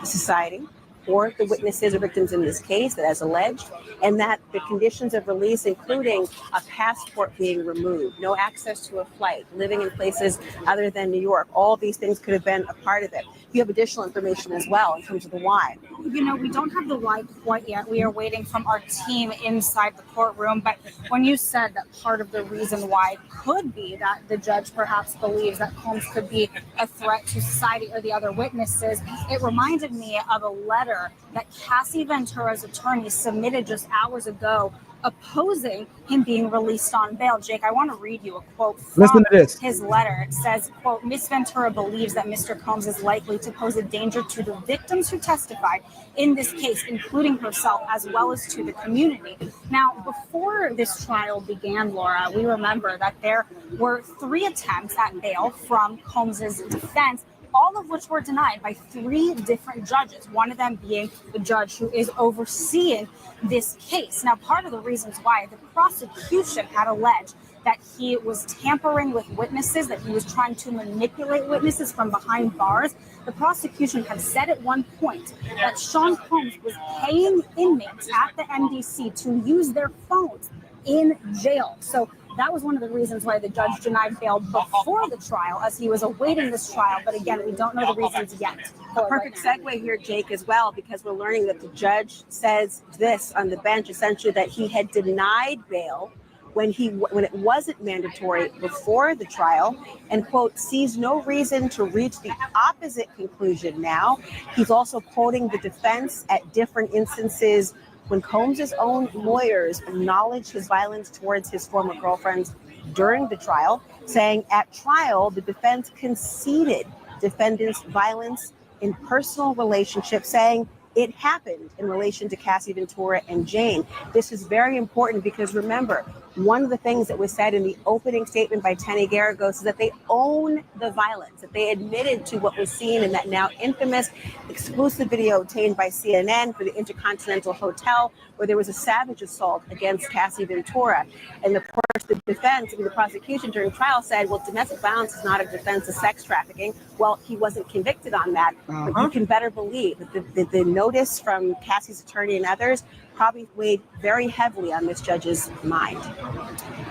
society or the witnesses or victims in this case that as alleged, and that the conditions of release, including a passport being removed, no access to a flight, living in places other than New York, all these things could have been a part of it. You have additional information as well in terms of the why. You know, we don't have the why quite yet. We are waiting from our team inside the courtroom. But when you said that part of the reason why could be that the judge perhaps believes that Combs could be a threat to society or the other witnesses, it reminded me of a letter that Cassie Ventura's attorney submitted just hours ago opposing him being released on bail. Jake, I want to read you a quote Listen from to this. his letter. It says, quote, Ms. Ventura believes that Mr. Combs is likely to pose a danger to the victims who testified in this case, including herself, as well as to the community. Now, before this trial began, Laura, we remember that there were 3 attempts at bail from Combs's defense, all of which were denied by 3 different judges, one of them being the judge who is overseeing this case. Now, part of the reasons why the prosecution had alleged that he was tampering with witnesses, that he was trying to manipulate witnesses from behind bars, the prosecution had said at one point that Sean Combs was paying inmates at the MDC to use their phones in jail. So that was one of the reasons why the judge denied bail before the trial, as he was awaiting this trial. But again, we don't know the reasons yet. A perfect segue here, Jake, as well, because we're learning that the judge says this on the bench, essentially that he had denied bail when it wasn't mandatory before the trial, and quote, sees no reason to reach the opposite conclusion now. He's also quoting the defense at different instances when Combs' own lawyers acknowledged his violence towards his former girlfriends during the trial, saying at trial, the defense conceded defendants' violence in personal relationships, saying it happened in relation to Cassie Ventura and Jane. This is very important because remember, one of the things that was said in the opening statement by Tenny Garagos is that they own the violence, that they admitted to what was seen in that now infamous exclusive video obtained by CNN for the Intercontinental Hotel, where there was a savage assault against Cassie Ventura. And of course, the defense, the prosecution during trial said, well, domestic violence is not a defense of sex trafficking. Well, he wasn't convicted on that, but you can better believe that the notice from Cassie's attorney and others probably weighed very heavily on this judge's mind.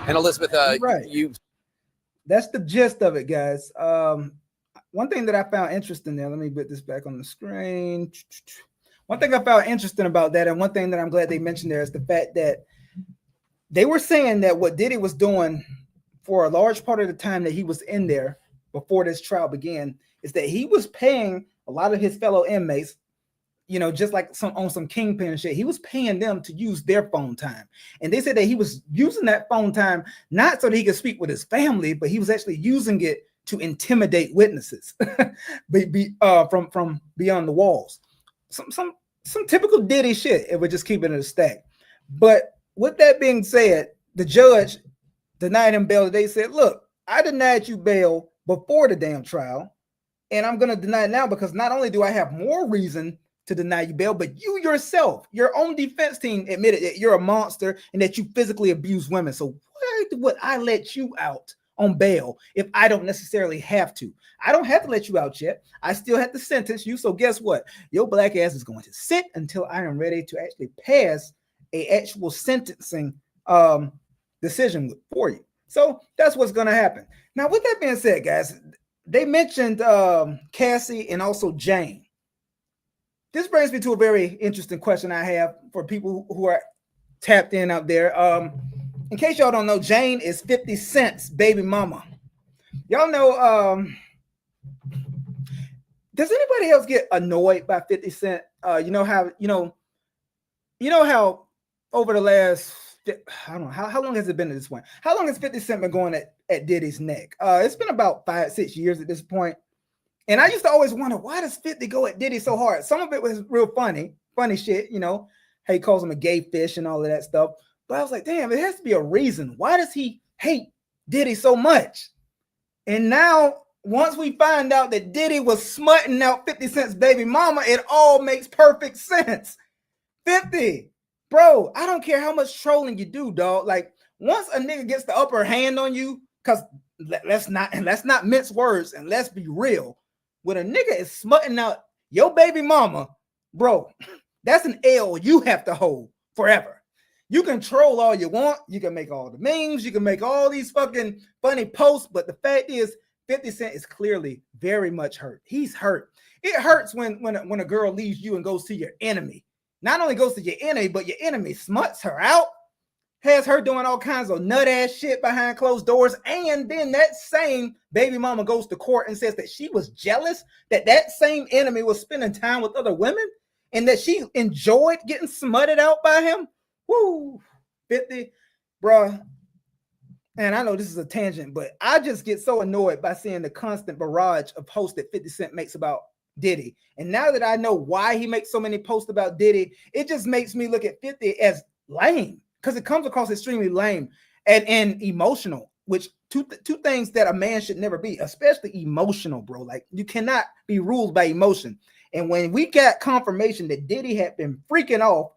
And Elizabeth, right. That's the gist of it, guys. One thing that I found interesting there, let me put this back on the screen. One thing I found interesting about that, and one thing that I'm glad they mentioned there, is the fact that they were saying that what Diddy was doing for a large part of the time that he was in there before this trial began is that he was paying a lot of his fellow inmates, you know, just like on some kingpin shit, he was paying them to use their phone time. And they said that he was using that phone time not so that he could speak with his family, but he was actually using it to intimidate witnesses from beyond the walls. Some typical Diddy shit, if we're just keeping it a stack. But with that being said, the judge denied him bail. They said, look, I denied you bail before the damn trial, and I'm going to deny it now because not only do I have more reason to deny you bail, but you yourself, your own defense team admitted that you're a monster and that you physically abuse women. So why would I let you out on bail if I don't necessarily have to? I don't have to let you out yet. I still have to sentence you. So guess what? Your black ass is going to sit until I am ready to actually pass a actual sentencing decision for you. So that's what's going to happen. Now, with that being said, guys, they mentioned Cassie and also Jane. This brings me to a very interesting question I have for people who are tapped in out there. In case y'all don't know, Jane is 50 Cent's baby mama. Y'all know, does anybody else get annoyed by 50 Cent? You know how over the last, I don't know, how long has it been at this point? How long has 50 Cent been going at Diddy's neck? It's been about 5-6 years at this point. And I used to always wonder, why does 50 go at Diddy so hard? Some of it was real funny shit, you know, how he calls him a gay fish and all of that stuff. But I was like, damn, it has to be a reason. Why does he hate Diddy so much? And now, once we find out that Diddy was smutting out 50 Cent's baby mama, it all makes perfect sense. 50, bro, I don't care how much trolling you do, dog. Like, once a nigga gets the upper hand on you, because let's not mince words and let's be real. When a nigga is smutting out your baby mama, bro, that's an L you have to hold forever. You can troll all you want. You can make all the memes. You can make all these fucking funny posts. But the fact is, 50 Cent is clearly very much hurt. He's hurt. It hurts when a girl leaves you and goes to your enemy. Not only goes to your enemy, but your enemy smuts her out, has her doing all kinds of nut ass shit behind closed doors, and then that same baby mama goes to court and says that she was jealous that same enemy was spending time with other women and that she enjoyed getting smutted out by him. Woo, 50, bruh. And I know this is a tangent, but I just get so annoyed by seeing the constant barrage of posts that 50 Cent makes about Diddy. And now that I know why he makes so many posts about Diddy, it just makes me look at 50 as lame, because it comes across extremely lame and emotional, which two things that a man should never be, especially emotional, bro. Like, you cannot be ruled by emotion. And when we got confirmation that Diddy had been freaking off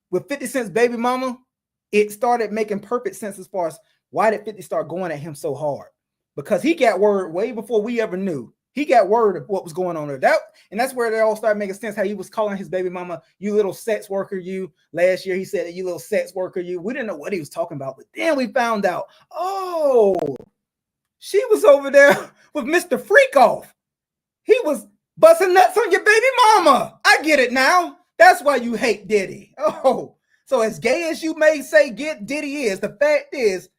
with 50 Cent's baby mama, it started making perfect sense as far as why did 50 start going at him so hard? Because he got word way before we ever knew. He got word of what was going on there. And that's where they all started making sense, how he was calling his baby mama, you little sex worker, you. Last year, he said, you little sex worker, you. We didn't know what he was talking about, but then we found out, oh, she was over there with Mr. Freakoff. He was busting nuts on your baby mama. I get it now. That's why you hate Diddy. Oh, so as gay as you may say Diddy is, the fact is,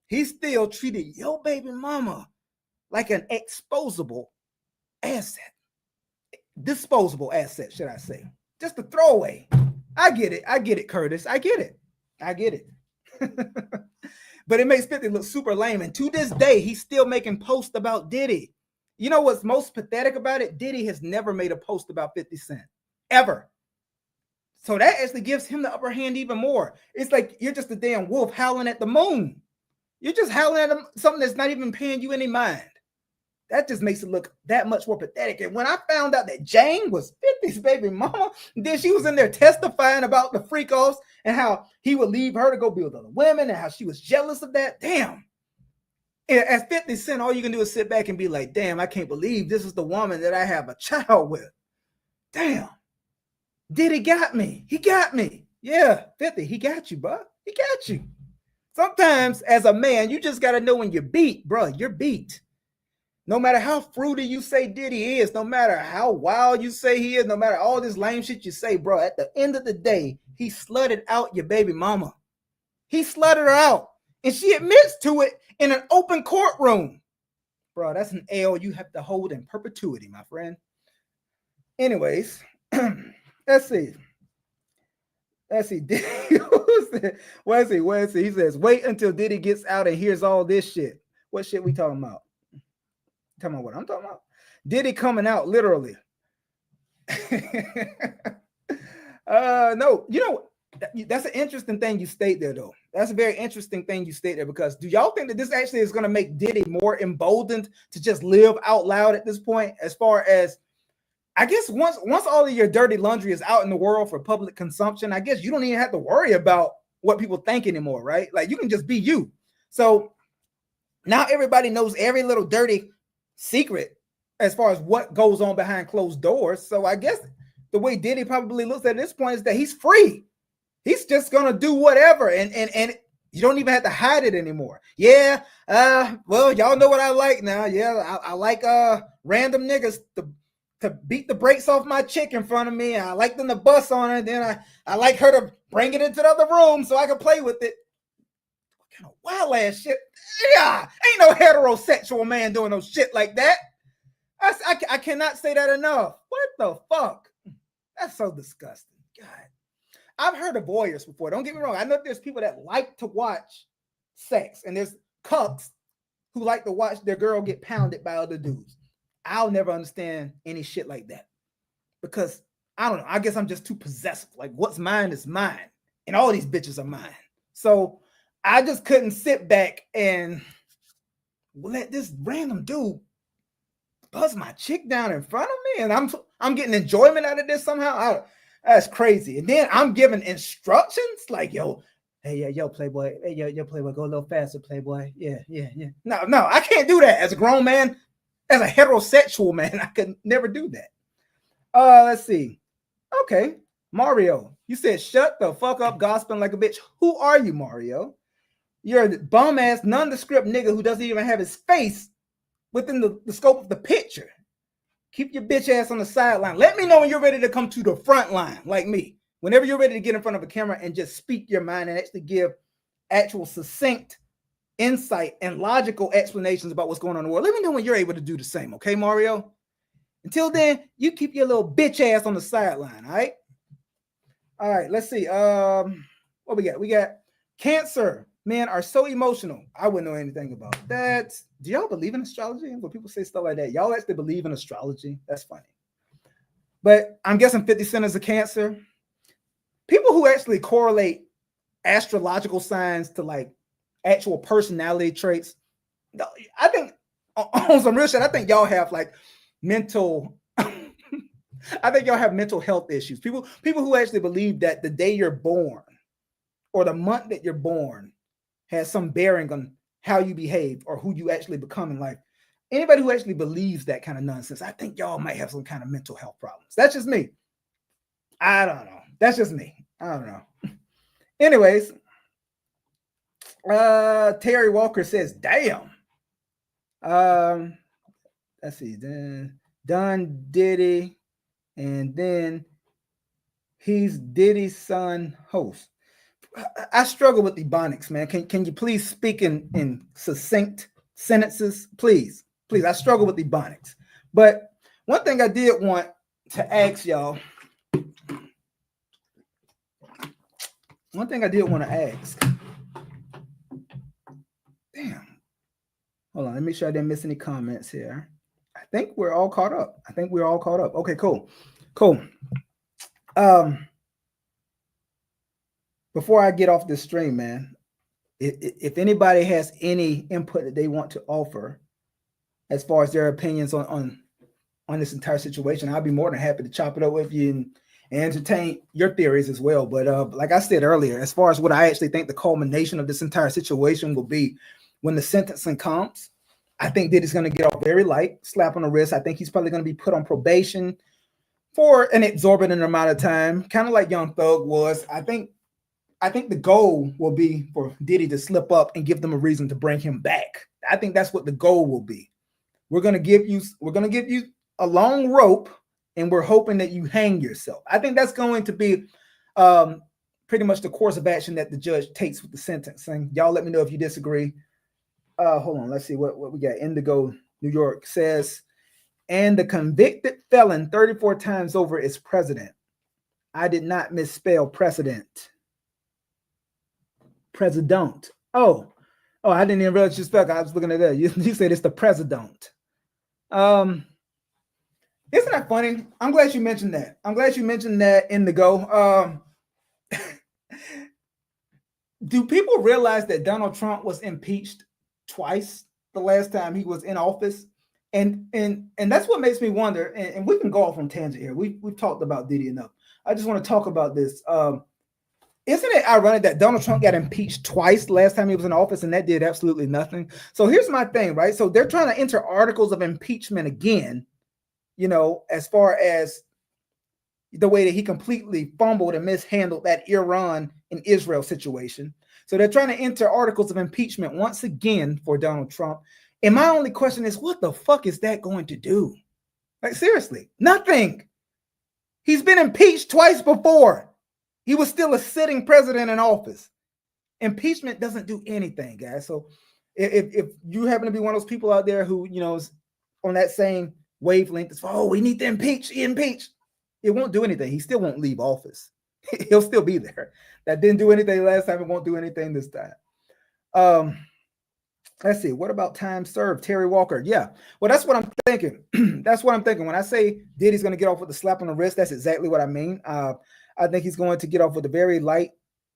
he still treated your baby mama like an exposable asset. Disposable asset, should I say. Just a throwaway. I get it, Curtis. I get it. But it makes 50 look super lame. And to this day, he's still making posts about Diddy. You know what's most pathetic about it? Diddy has never made a post about 50 Cent. Ever. So that actually gives him the upper hand even more. It's like you're just a damn wolf howling at the moon. You're just howling at something that's not even paying you any mind. That just makes it look that much more pathetic. And when I found out that Jane was 50's baby mama, then she was in there testifying about the freak-offs and how he would leave her to go be with other women and how she was jealous of that. Damn. As 50 Cent, all you can do is sit back and be like, damn, I can't believe this is the woman that I have a child with. Damn. Diddy got me. He got me. Yeah, 50, he got you, bro. He got you. Sometimes as a man, you just got to know when you're beat, bro. You're beat. No matter how fruity you say Diddy is, no matter how wild you say he is, no matter all this lame shit you say, bro, at the end of the day, he slutted out your baby mama. He slutted her out. And she admits to it in an open courtroom. Bro, that's an L you have to hold in perpetuity, my friend. Anyways, let's see. Where's he? He says, wait until Diddy gets out and hears all this shit. What shit we talking about? Talking about what I'm talking about? Diddy coming out, literally. No, you know, that's an interesting thing you state there, though. That's a very interesting thing you state there, because do y'all think that this actually is going to make Diddy more emboldened to just live out loud at this point? As far as, I guess once all of your dirty laundry is out in the world for public consumption, I guess you don't even have to worry about what people think anymore, right? Like, you can just be you. So now everybody knows every little dirty secret as far as what goes on behind closed doors. So I guess the way Diddy probably looks at this point is that he's free. He's just gonna do whatever, and you don't even have to hide it anymore. Yeah, well, y'all know what I like now. Yeah, I like random niggas to beat the brakes off my chick in front of me. I like them to bust on her. Then I like her to bring it into the other room so I can play with it. What kind of wild ass shit? Yeah, ain't no heterosexual man doing no shit like that. I cannot say that enough. What the fuck? That's so disgusting. God. I've heard of voyeurs before. Don't get me wrong. I know there's people that like to watch sex, and there's cucks who like to watch their girl get pounded by other dudes. I'll never understand any shit like that, because I don't know. I guess I'm just too possessive. Like, what's mine is mine, and all these bitches are mine. So I just couldn't sit back and let this random dude buzz my chick down in front of me, and I'm getting enjoyment out of this somehow. That's crazy. And then I'm giving instructions like, yo, hey, yo, Playboy. Hey, yo, Playboy, go a little faster, Playboy. Yeah. No, I can't do that as a grown man. As a heterosexual man, I could never do that. Let's see. Okay, Mario, you said shut the fuck up, gossiping like a bitch. Who are you, Mario? You're a bum-ass, nondescript nigga who doesn't even have his face within the scope of the picture. Keep your bitch ass on the sideline. Let me know when you're ready to come to the front line, like me. Whenever you're ready to get in front of a camera and just speak your mind and actually give actual succinct insight and logical explanations about what's going on in the world. Let me know when you're able to do the same, okay, Mario? Until then, you keep your little bitch ass on the sideline, all right? All right, let's see. What we got? We got Cancer men are so emotional. I wouldn't know anything about that. Do y'all believe in astrology? When people say stuff like that, y'all actually believe in astrology? That's funny. But I'm guessing 50 Cent is a Cancer. People who actually correlate astrological signs to like actual personality traits, I think on some real shit, I think y'all have like mental I think y'all have mental health issues. People who actually believe that the day you're born or the month that you're born has some bearing on how you behave or who you actually become in life. Anybody who actually believes that kind of nonsense, I think y'all might have some kind of mental health problems. That's just me. I don't know. That's just me. I don't know. Anyways, Terry Walker says, damn. Let's see. Then Don Diddy, and then he's Diddy's son host. I struggle with Ebonics, man. Can you please speak in succinct sentences? Please. I struggle with Ebonics. But one thing I did want to ask y'all, damn. Hold on, let me make sure I didn't miss any comments here. I think we're all caught up. Okay, cool. Before I get off this stream, man, if anybody has any input that they want to offer as far as their opinions on this entire situation, I'll be more than happy to chop it up with you and entertain your theories as well. But like I said earlier, as far as what I actually think the culmination of this entire situation will be when the sentencing comes, I think Diddy's going to get off very light, slap on the wrist. I think he's probably going to be put on probation for an exorbitant amount of time, kind of like Young Thug was. I think the goal will be for Diddy to slip up and give them a reason to bring him back. I think that's what the goal will be. We're going to give you a long rope, and we're hoping that you hang yourself. I think that's going to be pretty much the course of action that the judge takes with the sentencing. Y'all let me know if you disagree. Hold on, let's see what we got. Indigo, New York says, and the convicted felon 34 times over is president. I did not misspell precedent. President. Oh, I didn't even realize you spelled. I was looking at that. You said it's the president. Isn't that funny? I'm glad you mentioned that. Indigo. Do people realize that Donald Trump was impeached twice the last time he was in office? And that's what makes me wonder. And we can go off on tangent here. We've talked about Diddy enough. I just want to talk about this. Isn't it ironic that Donald Trump got impeached twice the last time he was in office, and that did absolutely nothing? So here's my thing, right? So they're trying to enter articles of impeachment again, as far as the way that he completely fumbled and mishandled that Iran and Israel situation. So they're trying to enter articles of impeachment once again for Donald Trump. And my only question is, what the fuck is that going to do? Like, seriously, nothing. He's been impeached twice before. He was still a sitting president in office. Impeachment doesn't do anything, guys. So if you happen to be one of those people out there who, is on that same wavelength, it's, we need to impeach. It won't do anything. He still won't leave office. He'll still be there. That didn't do anything last time. It won't do anything this time. Let's see. What about time served? Terry Walker. Yeah. Well, that's what I'm thinking. When I say Diddy's going to get off with a slap on the wrist, that's exactly what I mean. I think he's going to get off with a very light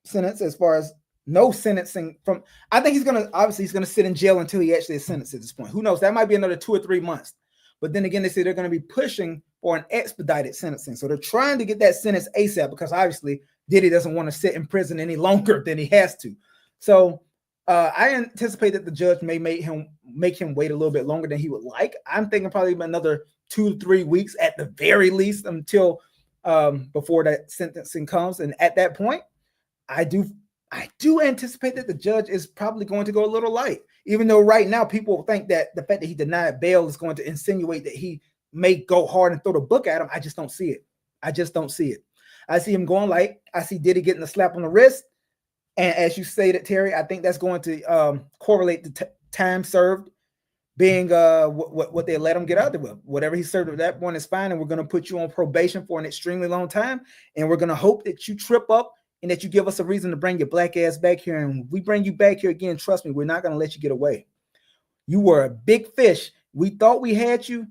sentence as far as no sentencing from. I think he's going to sit in jail until he actually is sentenced at this point. Who knows? That might be another 2 or 3 months. But then again, they say they're going to be pushing for an expedited sentencing. So they're trying to get that sentence ASAP because obviously Diddy doesn't want to sit in prison any longer than he has to. So I anticipate that the judge may make him wait a little bit longer than he would like. I'm thinking probably another 2 to 3 weeks at the very least until before that sentencing comes. And at that point, I do anticipate that the judge is probably going to go a little light, even though right now people think that the fact that he denied bail is going to insinuate that he may go hard and throw the book at him. I just don't see it. I see him going light. I see Diddy getting a slap on the wrist. And as you stated, Terry, I think that's going to correlate the time served being what they let him get out there with. Whatever he served at that point is fine, and we're going to put you on probation for an extremely long time, and we're going to hope that you trip up and that you give us a reason to bring your black ass back here. And if we bring you back here again, trust me, we're not going to let you get away. You were a big fish. We thought we had you.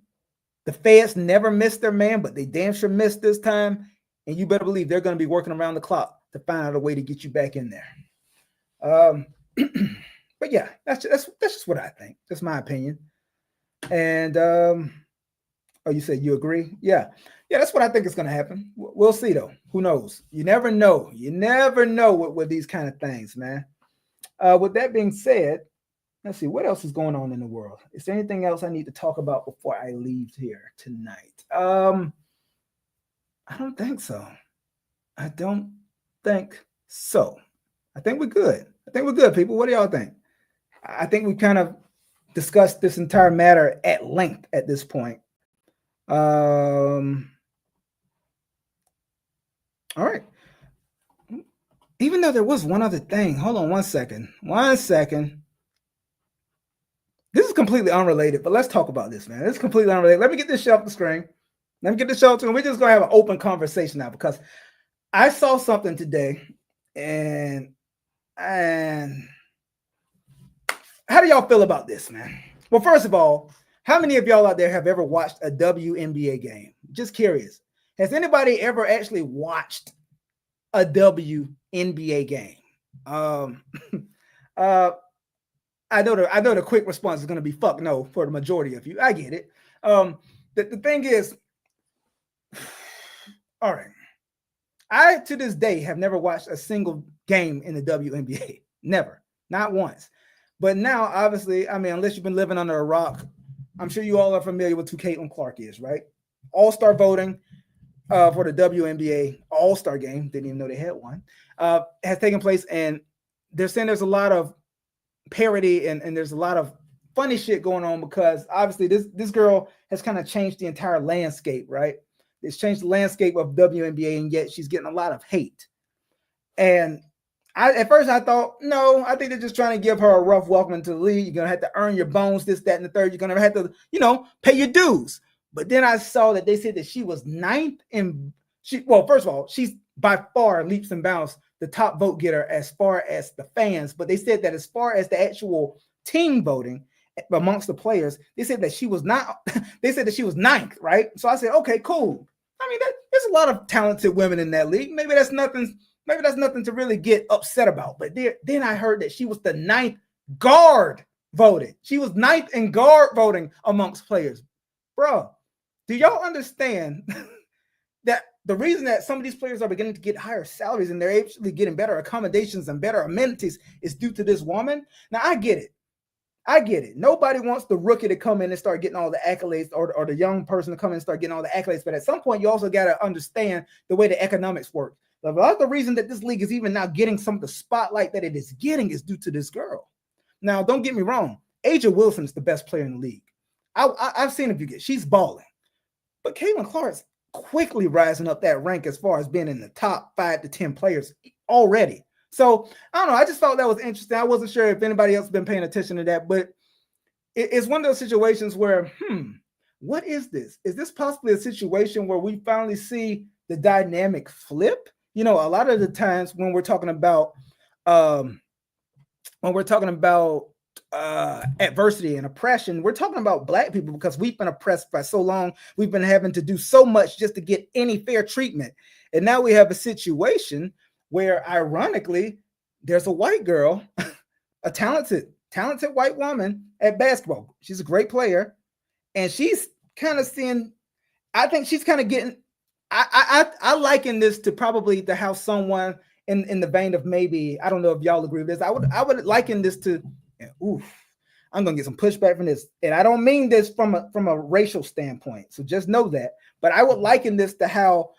The feds never missed their man, but they damn sure missed this time. And you better believe they're going to be working around the clock to find out a way to get you back in there. But yeah, that's just what I think. That's my opinion. And oh, you said you agree? Yeah, that's what I think is going to happen. We'll see though. Who knows? You never know. You never know with these kind of things, man. With that being said, let's see what else is going on in the world. Is there anything else I need to talk about before I leave here tonight? I don't think so. I don't think so. I think we're good. I think we're good, people. What do y'all think? I think we kind of discussed this entire matter at length at this point. All right. Even though there was one other thing. Hold on 1 second. 1 second. This is completely unrelated, but let's talk about this, man. This is completely unrelated. Let me get this shit off the screen. Let me get this show up to, and we're just going to have an open conversation now because I saw something today, and how do y'all feel about this, man? Well, first of all, how many of y'all out there have ever watched a WNBA game? Just curious. Has anybody ever actually watched a WNBA game? I know the quick response is going to be fuck no for the majority of you. I get it. The thing is, all right. I, to this day, have never watched a single game in the WNBA. Never. Not once. But now, obviously, I mean, unless you've been living under a rock, I'm sure you all are familiar with who Caitlin Clark is, right? All-star voting for the WNBA All-Star game. Didn't even know they had one. Has taken place, and they're saying there's a lot of parody and there's a lot of funny shit going on because, obviously, this girl has kind of changed the entire landscape, right? It's changed the landscape of WNBA, and yet she's getting a lot of hate. And at first I thought, no, I think they're just trying to give her a rough welcome into the league. You're going to have to earn your bones, this, that, and the third. You're going to have to, pay your dues. But then I saw that they said that she was ninth first of all, she's by far leaps and bounds the top vote getter as far as the fans. But they said that as far as the actual team voting amongst the players, they said that she was not, they said that she was ninth, right? So I said, okay, cool. I mean, there's a lot of talented women in that league. Maybe that's nothing to really get upset about. But then I heard that she was the ninth guard voted. She was ninth in guard voting amongst players. Bro, do y'all understand that the reason that some of these players are beginning to get higher salaries and they're actually getting better accommodations and better amenities is due to this woman? Now, I get it. Nobody wants the rookie to come in and start getting all the accolades or the young person to come in and start getting all the accolades. But at some point, you also got to understand the way the economics work. A lot of the reason that this league is even now getting some of the spotlight that it is getting is due to this girl. Now, don't get me wrong. Aja Wilson is the best player in the league. I've seen if you get, she's balling. But Caitlin Clark's quickly rising up that rank as far as being in the top 5 to 10 players already. So, I don't know. I just thought that was interesting. I wasn't sure if anybody else has been paying attention to that, but it's one of those situations where, what is this? Is this possibly a situation where we finally see the dynamic flip? A lot of the times when we're talking about adversity and oppression, we're talking about Black people because we've been oppressed for so long. We've been having to do so much just to get any fair treatment. And now we have a situation where, ironically, there's a white girl, a talented white woman at basketball. She's a great player. And she's kind of seeing, I think she's kind of getting, I liken this to probably to how someone in the vein of maybe, I don't know if y'all agree with this. I would liken this to, I'm going to get some pushback from this. And I don't mean this from a racial standpoint. So just know that. But I would liken this to how,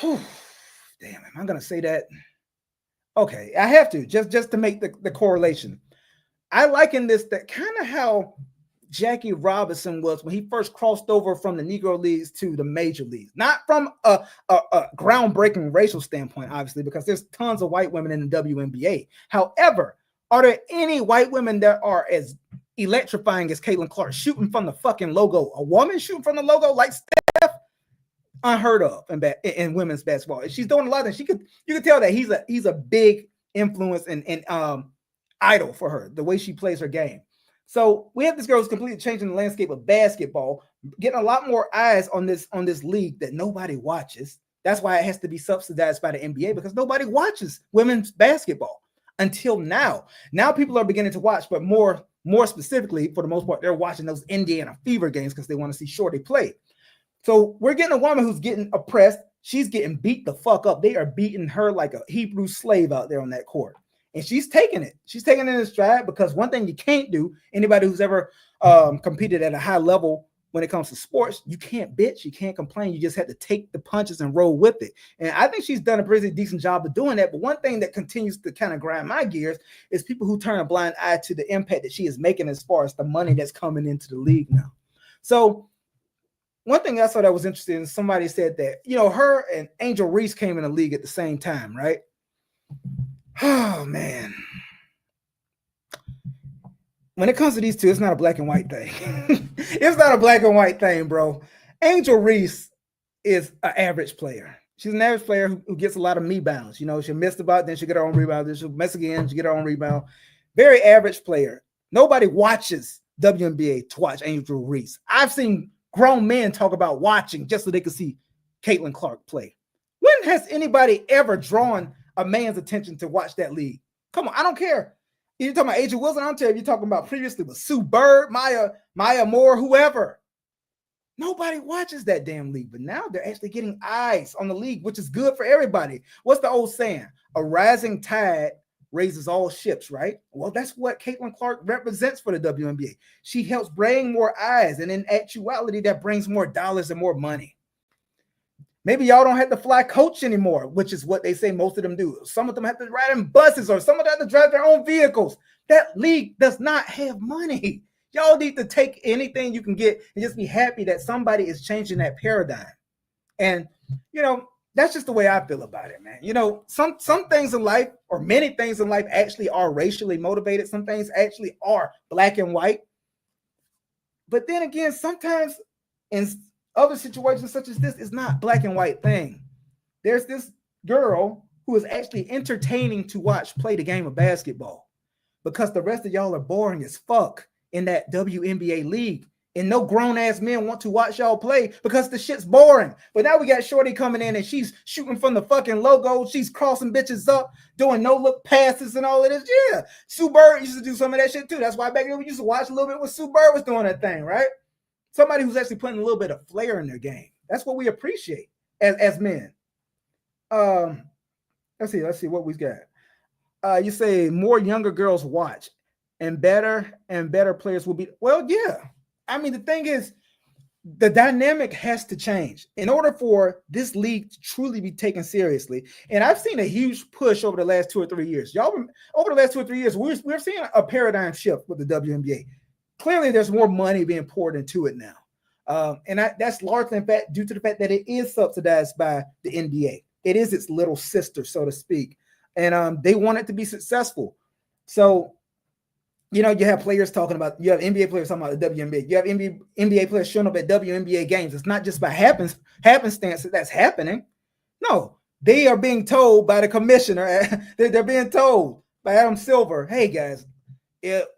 damn, am I going to say that? Okay, I have to, just to make the correlation. I liken this to kind of how Jackie Robinson was when he first crossed over from the Negro Leagues to the major leagues. Not from a groundbreaking racial standpoint, obviously, because there's tons of white women in the WNBA. However, are there any white women that are as electrifying as Caitlin Clark shooting from the fucking logo? A woman shooting from the logo like Steph? unheard of in women's basketball. And she's doing a lot of things. You could tell that he's a big influence and idol for her, the way she plays her game. So we have this girl who's completely changing the landscape of basketball, getting a lot more eyes on this league that nobody watches. That's why it has to be subsidized by the NBA, because nobody watches women's basketball until now. Now people are beginning to watch, but more specifically, for the most part, they're watching those Indiana Fever games because they want to see Shorty play. So we're getting a woman who's getting oppressed. She's getting beat the fuck up. They are beating her like a Hebrew slave out there on that court. And she's taking it. She's taking it in stride, because one thing you can't do, anybody who's ever competed at a high level when it comes to sports, you can't bitch, you can't complain. You just have to take the punches and roll with it. And I think she's done a pretty decent job of doing that. But one thing that continues to kind of grind my gears is people who turn a blind eye to the impact that she is making as far as the money that's coming into the league now. So one thing I thought that was interesting, somebody said that, her and Angel Reese came in the league at the same time, right? Oh, man. When it comes to these two, it's not a black and white thing. It's not a black and white thing, bro. Angel Reese is an average player. She's an average player who gets a lot of rebounds. She'll miss the ball, then she'll get her own rebound, then she'll miss again, she'll get her own rebound. Very average player. Nobody watches WNBA to watch Angel Reese. I've seen grown men talk about watching just so they could see Caitlin Clark play. When has anybody ever drawn a man's attention to watch that league? Come on, I don't care. You're talking about Asia Wilson, I don't care if you're talking about previously with Sue Bird, Maya Moore, whoever. Nobody watches that damn league, but now they're actually getting eyes on the league, which is good for everybody. What's the old saying? A rising tide raises all ships, right? Well, that's what Caitlin Clark represents for the WNBA. She helps bring more eyes, and in actuality, that brings more dollars and more money. Maybe y'all don't have to fly coach anymore, which is what they say most of them do. Some of them have to ride in buses, or some of them have to drive their own vehicles. That league does not have money. Y'all need to take anything you can get and just be happy that somebody is changing that paradigm. And, that's just the way I feel about it, man. Some things in life, or many things in life, actually are racially motivated. Some things actually are black and white. But then again, sometimes in other situations such as this, is not black and white thing. There's this girl who is actually entertaining to watch play the game of basketball, because the rest of y'all are boring as fuck in that WNBA league. And no grown-ass men want to watch y'all play because the shit's boring. But now we got Shorty coming in and she's shooting from the fucking logo. She's crossing bitches up, doing no-look passes and all of this. Yeah, Sue Bird used to do some of that shit too. That's why back then we used to watch a little bit when Sue Bird was doing that thing, right? Somebody who's actually putting a little bit of flair in their game. That's what we appreciate as men. Let's see what we got. You say more younger girls watch and better players will be. Well, yeah. I mean, the thing is, the dynamic has to change in order for this league to truly be taken seriously. And I've seen a huge push over the last 2 or 3 years. Over the last 2 or 3 years, we're seeing a paradigm shift with the WNBA. Clearly, there's more money being poured into it now. And that's largely, in fact, due to the fact that it is subsidized by the NBA. It is its little sister, so to speak. And they want it to be successful. So, you have players talking about, you have NBA players talking about the WNBA. You have NBA players showing up at WNBA games. It's not just by happenstance that's happening. No, they are being told by the commissioner. They're being told by Adam Silver, hey, guys,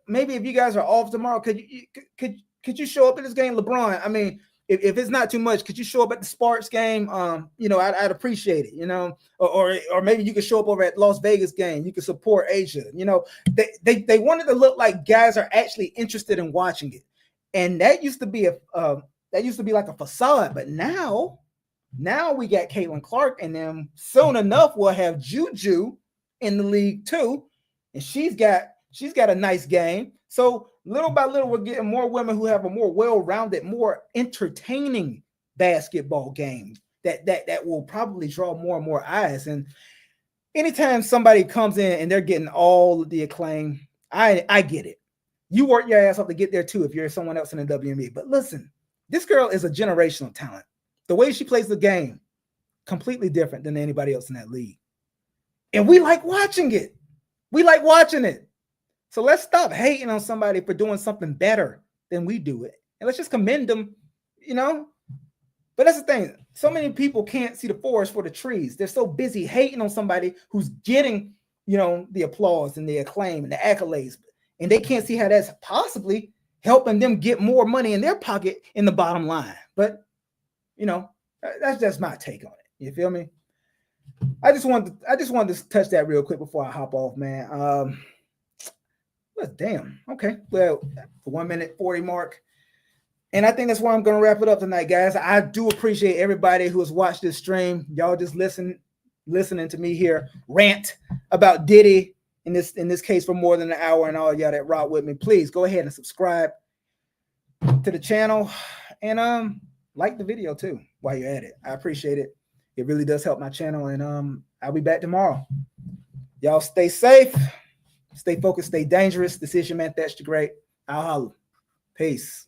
maybe if you guys are off tomorrow, could you show up at this game? LeBron, I mean, if it's not too much, could you show up at the Sparks game? I'd appreciate it, or maybe you could show up over at Las Vegas game. You could support Asia. They wanted to look like guys are actually interested in watching it. And that used to be like a facade. But now we got Caitlin Clark, and then soon enough we'll have Juju in the league too. And she's got a nice game. So little by little, we're getting more women who have a more well-rounded, more entertaining basketball game that will probably draw more and more eyes. And anytime somebody comes in and they're getting all the acclaim, I get it. You work your ass off to get there too if you're someone else in the WNBA. But listen, this girl is a generational talent. The way she plays the game, completely different than anybody else in that league. And we like watching it. We like watching it. So let's stop hating on somebody for doing something better than we do it. And let's just commend them, But that's the thing. So many people can't see the forest for the trees. They're so busy hating on somebody who's getting, you know, the applause and the acclaim and the accolades, and they can't see how that's possibly helping them get more money in their pocket in the bottom line. But, you know, that's just my take on it. You feel me? I just wanted to touch that real quick before I hop off, man. Well, damn. Okay. Well, the 1 minute 40 mark. And I think that's why I'm going to wrap it up tonight, guys. I do appreciate everybody who has watched this stream. Y'all just listening to me here rant about Diddy in this case for more than an hour, and all y'all that rock with me. Please go ahead and subscribe to the channel and like the video too while you're at it. I appreciate it. It really does help my channel, and I'll be back tomorrow. Y'all stay safe, stay focused, stay dangerous. This is your man, Thatch the Great. I'll holler. Peace.